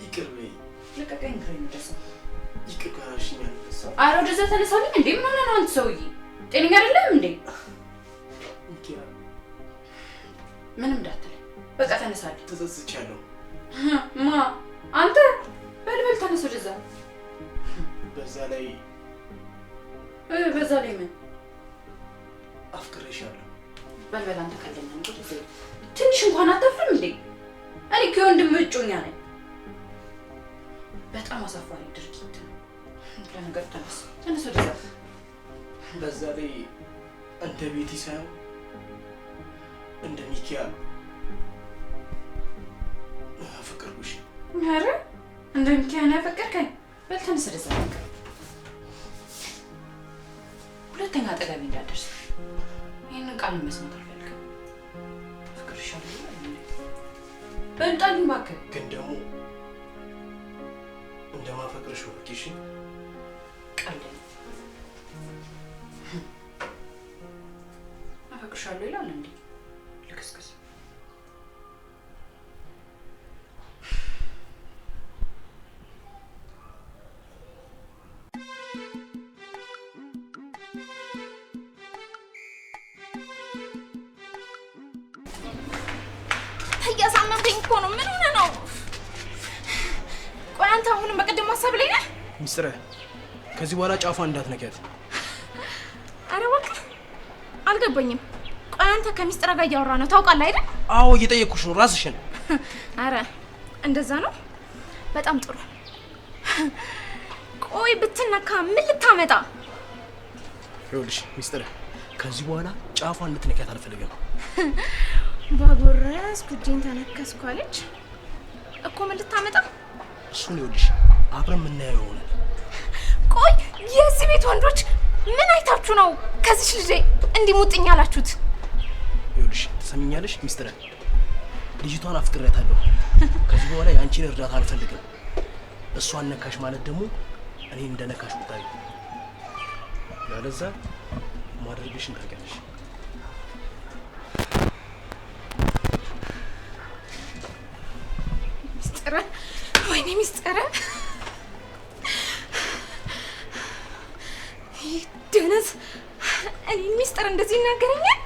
ይቅር በይ። ለቀቀኝ። ግሬን ደስ ይቅር ካሽኛል። አረ ወደዛ ተነሳልኝ። እንዴ ምን ሆነ ነው? አንተ ሰውዬ ጤነኛ አይደለም እንዴ? ሚኪራ ምንም እንዳትለኝ በቃ ተነሳልኝ። ተጸጽቻለሁ። ማ አንተ በልበል ተነስ ወደዛ። በዛ ላይ ምን አፍቅሬሻለሁ። በልበል አንተ ካለኝ እንዴ ትንሽ እንኳን አታፍርም እንዴ? እኔ ከወንድም እጮኛ ነኝ። በጣም አሳፋሪ ድርጊት ነው። ለነገሩ ተነስ ወደዛ። በዛ ላይ እንደ ቤቲ ሳይሆን እንደ ሚኪያ አፈቀርኩሽ። ኧረ እንደ ሚኪያ ነው ያፈቀርከኝ? በል ተነስ ወደዛ። ሁለተኛ አጠገቤ እንዳትደርስ። ይህንን ቃል መስማት አልፈልግም። አፍቅርሻለሁ በልጣልኝ እባክህ። ግን ደግሞ እንደማፈቅርሽ ወርቂሽ ቀልድ አፈቅርሻለሁ ይላል እንዴ? ልክስክስ። እያሳመምከኝ እኮ ነው። ምን ሆነ ነው? ቆይ አንተ አሁንም በቀደም ሀሳብ ላይ ነህ? ሚስጥረ ከዚህ በኋላ ጫፏን እንዳትነኪያት። አረ እባክህ አልገባኝም። ቆይ አንተ ከሚስጥረ ጋር እያወራህ ነው ታውቃለህ አይደል? አዎ እየጠየቅኩሽ ነው ራስሽን። አረ እንደዛ ነው። በጣም ጥሩ። ቆይ ብትነካ ምን ልታመጣ? ይኸውልሽ ሚስጥረ ከዚህ በኋላ ጫፏን እንድትነኪያት አልፈልግም። ባጎረስኩ እጄን ተነከስኩ አለች እኮ። ምን ልታመጣ? እሱን ይኸውልሽ አብረን የምናየው ይሆናል። ቆይ የዚህ ቤት ወንዶች ምን አይታችሁ ነው ከዚች ልጅ እንዲህ ሙጥኝ አላችሁት? ይኸውልሽ ትሰሚኛለሽ ሚስጥረ፣ ልጅቷን አፍቅሬያታለሁ። ከዚህ በኋላ የአንቺን እርዳታ አልፈልግም። እሷን ነካሽ ማለት ደግሞ እኔ እንደነካሽ ቁጣይ። ያለዛ ማድረግሽን ታውቂያለሽ። ሚስጥረ፣ ወይኔ ሚስጥረ፣ ደነዝ እኔ ሚስጥር እንደዚህ ይናገረኛል?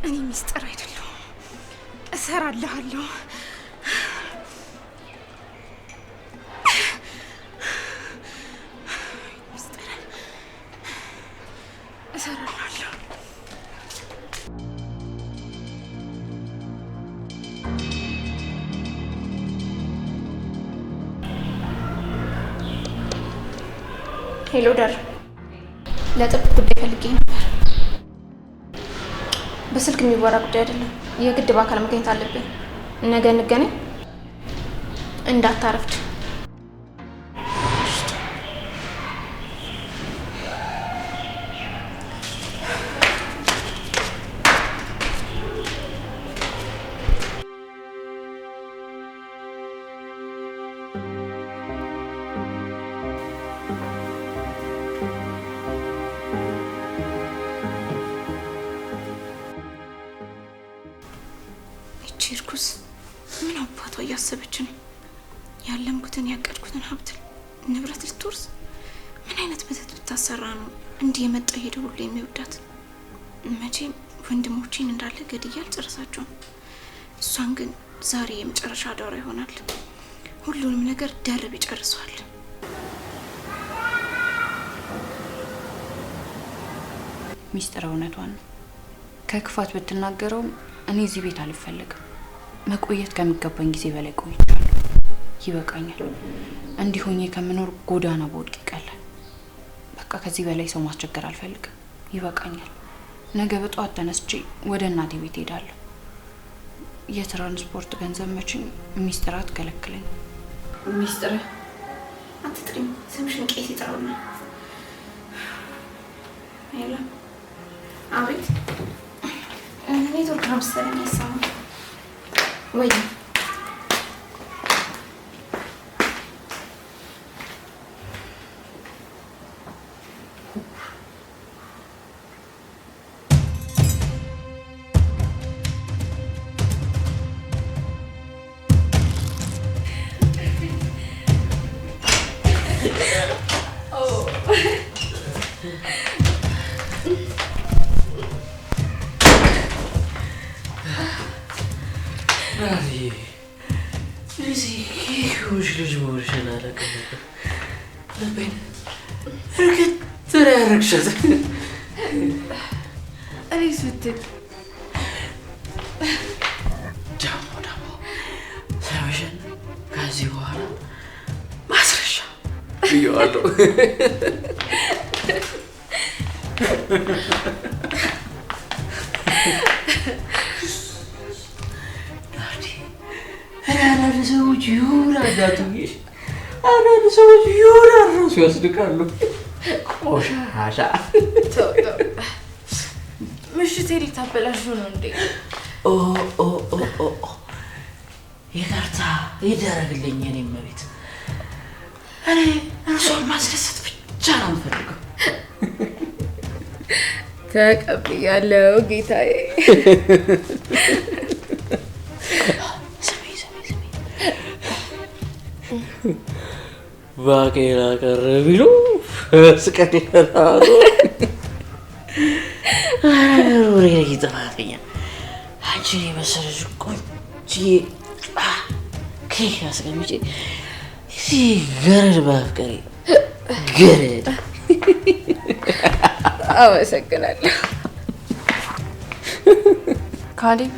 እኔ ሚስጥር አይደለሁ፣ እሰራልሃለሁ። ሚስጥር እሰራልሃለሁ። ሄሎ ዳር፣ ለጥብቅ ጉዳይ ፈልጌ ነበር። በስልክ የሚወራ ጉዳይ አይደለም። የግድ በአካል መገኘት አለብን። ነገ እንገናኝ፣ እንዳታረፍድ። እርኩስ ምን አባቷ እያሰበች ነው? ያለምኩትን ያቀድኩትን ሀብት ንብረት ልትወርስ ምን አይነት መተት ልታሰራ ነው እንዲህ የመጣ ሄደ ሁሉ የሚወዳት? መቼም ወንድሞቼን እንዳለ ገድዬ አልጨረሳቸውም። እሷን ግን ዛሬ የመጨረሻ ዳሯ ይሆናል። ሁሉንም ነገር ደርብ ይጨርሰዋል። ሚስጥር እውነቷን ነው። ከክፋት ብትናገረውም እኔ እዚህ ቤት አልፈልግም። መቆየት ከሚገባኝ ጊዜ በላይ ቆይቻለሁ። ይበቃኛል። እንዲህ ሆኜ ከምኖር ጎዳና በወድቅ ይቀላል። በቃ ከዚህ በላይ ሰው ማስቸገር አልፈልግም። ይበቃኛል። ነገ በጠዋት ተነስቼ ወደ እናቴ ቤት ሄዳለሁ። የትራንስፖርት ገንዘብ መቼም ሚስጥር አትከለክለኝ። ሚስጥር አትጥሪም። ስምሽን ቄስ ይጥራውና። ሄሎ፣ አቤት። ኔትወርክ ነው መሰለኝ ያሳው። ወይ ከዚህ በኋላ ማስረሻ ብየዋለሁ። አንዳንድ ሰዎች ይሆናሉ፣ አንዳንድ ሰዎች ይሆናሉ ራሱ ያስድቃሉ። ቆሻሻ ምሽቴ ሊታበላሹ ነው እንዴ? ይቅርታ ይደረግልኝ። እኔ መቤት እኔ እርሷን ማስደሰት ብቻ ነው የምፈልገው። ተቀብያለሁ ጌታዬ። ባቄላ ቀረ ቢሉ ስቀደራሉ። ወሬ ጥፋተኛ አንቺን የመሰለች ቆንጆ ኬክ አስቀምጬ እዚህ ገረድ ባፍቀሪ ገረድ። አመሰግናለሁ ካሌብ።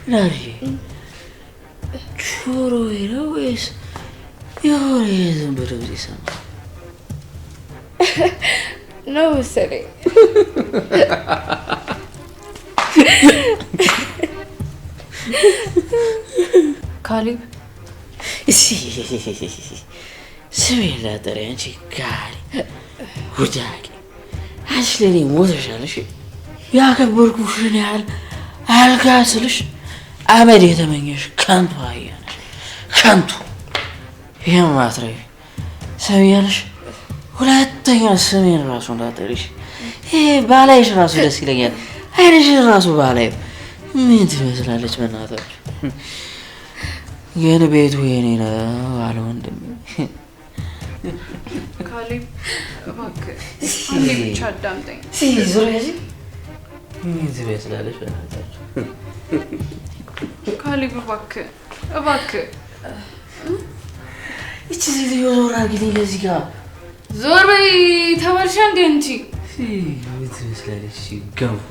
ናሪ ጆሮዬ ነው ወይስ የሆነ የዝንብ ድምፅ ይሰማል? ነው መሰለኝ። ካሌብ ስሜን ላጠሪ አንቺ ጋሪ ውዳቂ። አንቺ ለእኔ ሞተሻለሽ። ያከበርኩሽን ያህል አልጋ ስልሽ አመድ የተመኘሽ ከንቱ አህያ ነሽ። ከንቱ ይህም ማትረፊ ሰሚያለሽ። ሁለተኛ ስሜን ራሱ እንዳጠሪሽ። ይሄ ባላይሽ ራሱ ደስ ይለኛል። አይንሽን ራሱ ባላይ ምን ትመስላለች በእናታችሁ። ግን ቤቱ የኔ ነው አለ ወንድሜ። ካሌብ እባክህ አንዴ ብቻ አዳምጠኝ። ዙሪያ ምን ትመስላለች በእናታችሁ። ካሌብ እባክህ እባክህ። እቺ ሴትዮ ዞር አድርጊልኝ ከዚህ ጋር። ዞር በይ ተባልሻ እንዴ አንቺ? ምን ትመስላለች ገንፎ።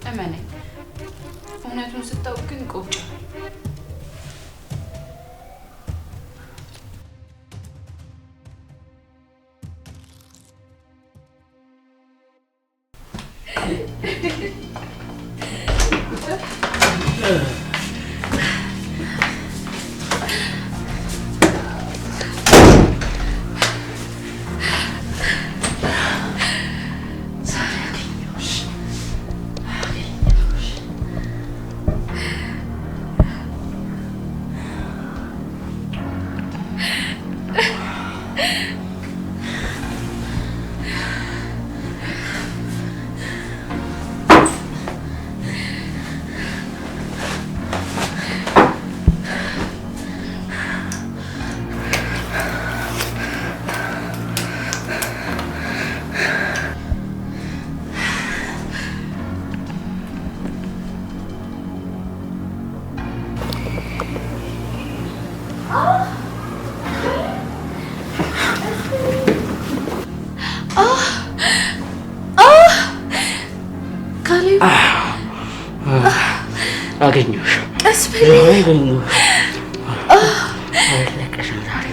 እመነኝ፣ እውነቱን ስታውቅ ግን ቆጭ አገኘሁሽ። ቀስ በል አገኘሁሽ። አለቀሽም ዛሬ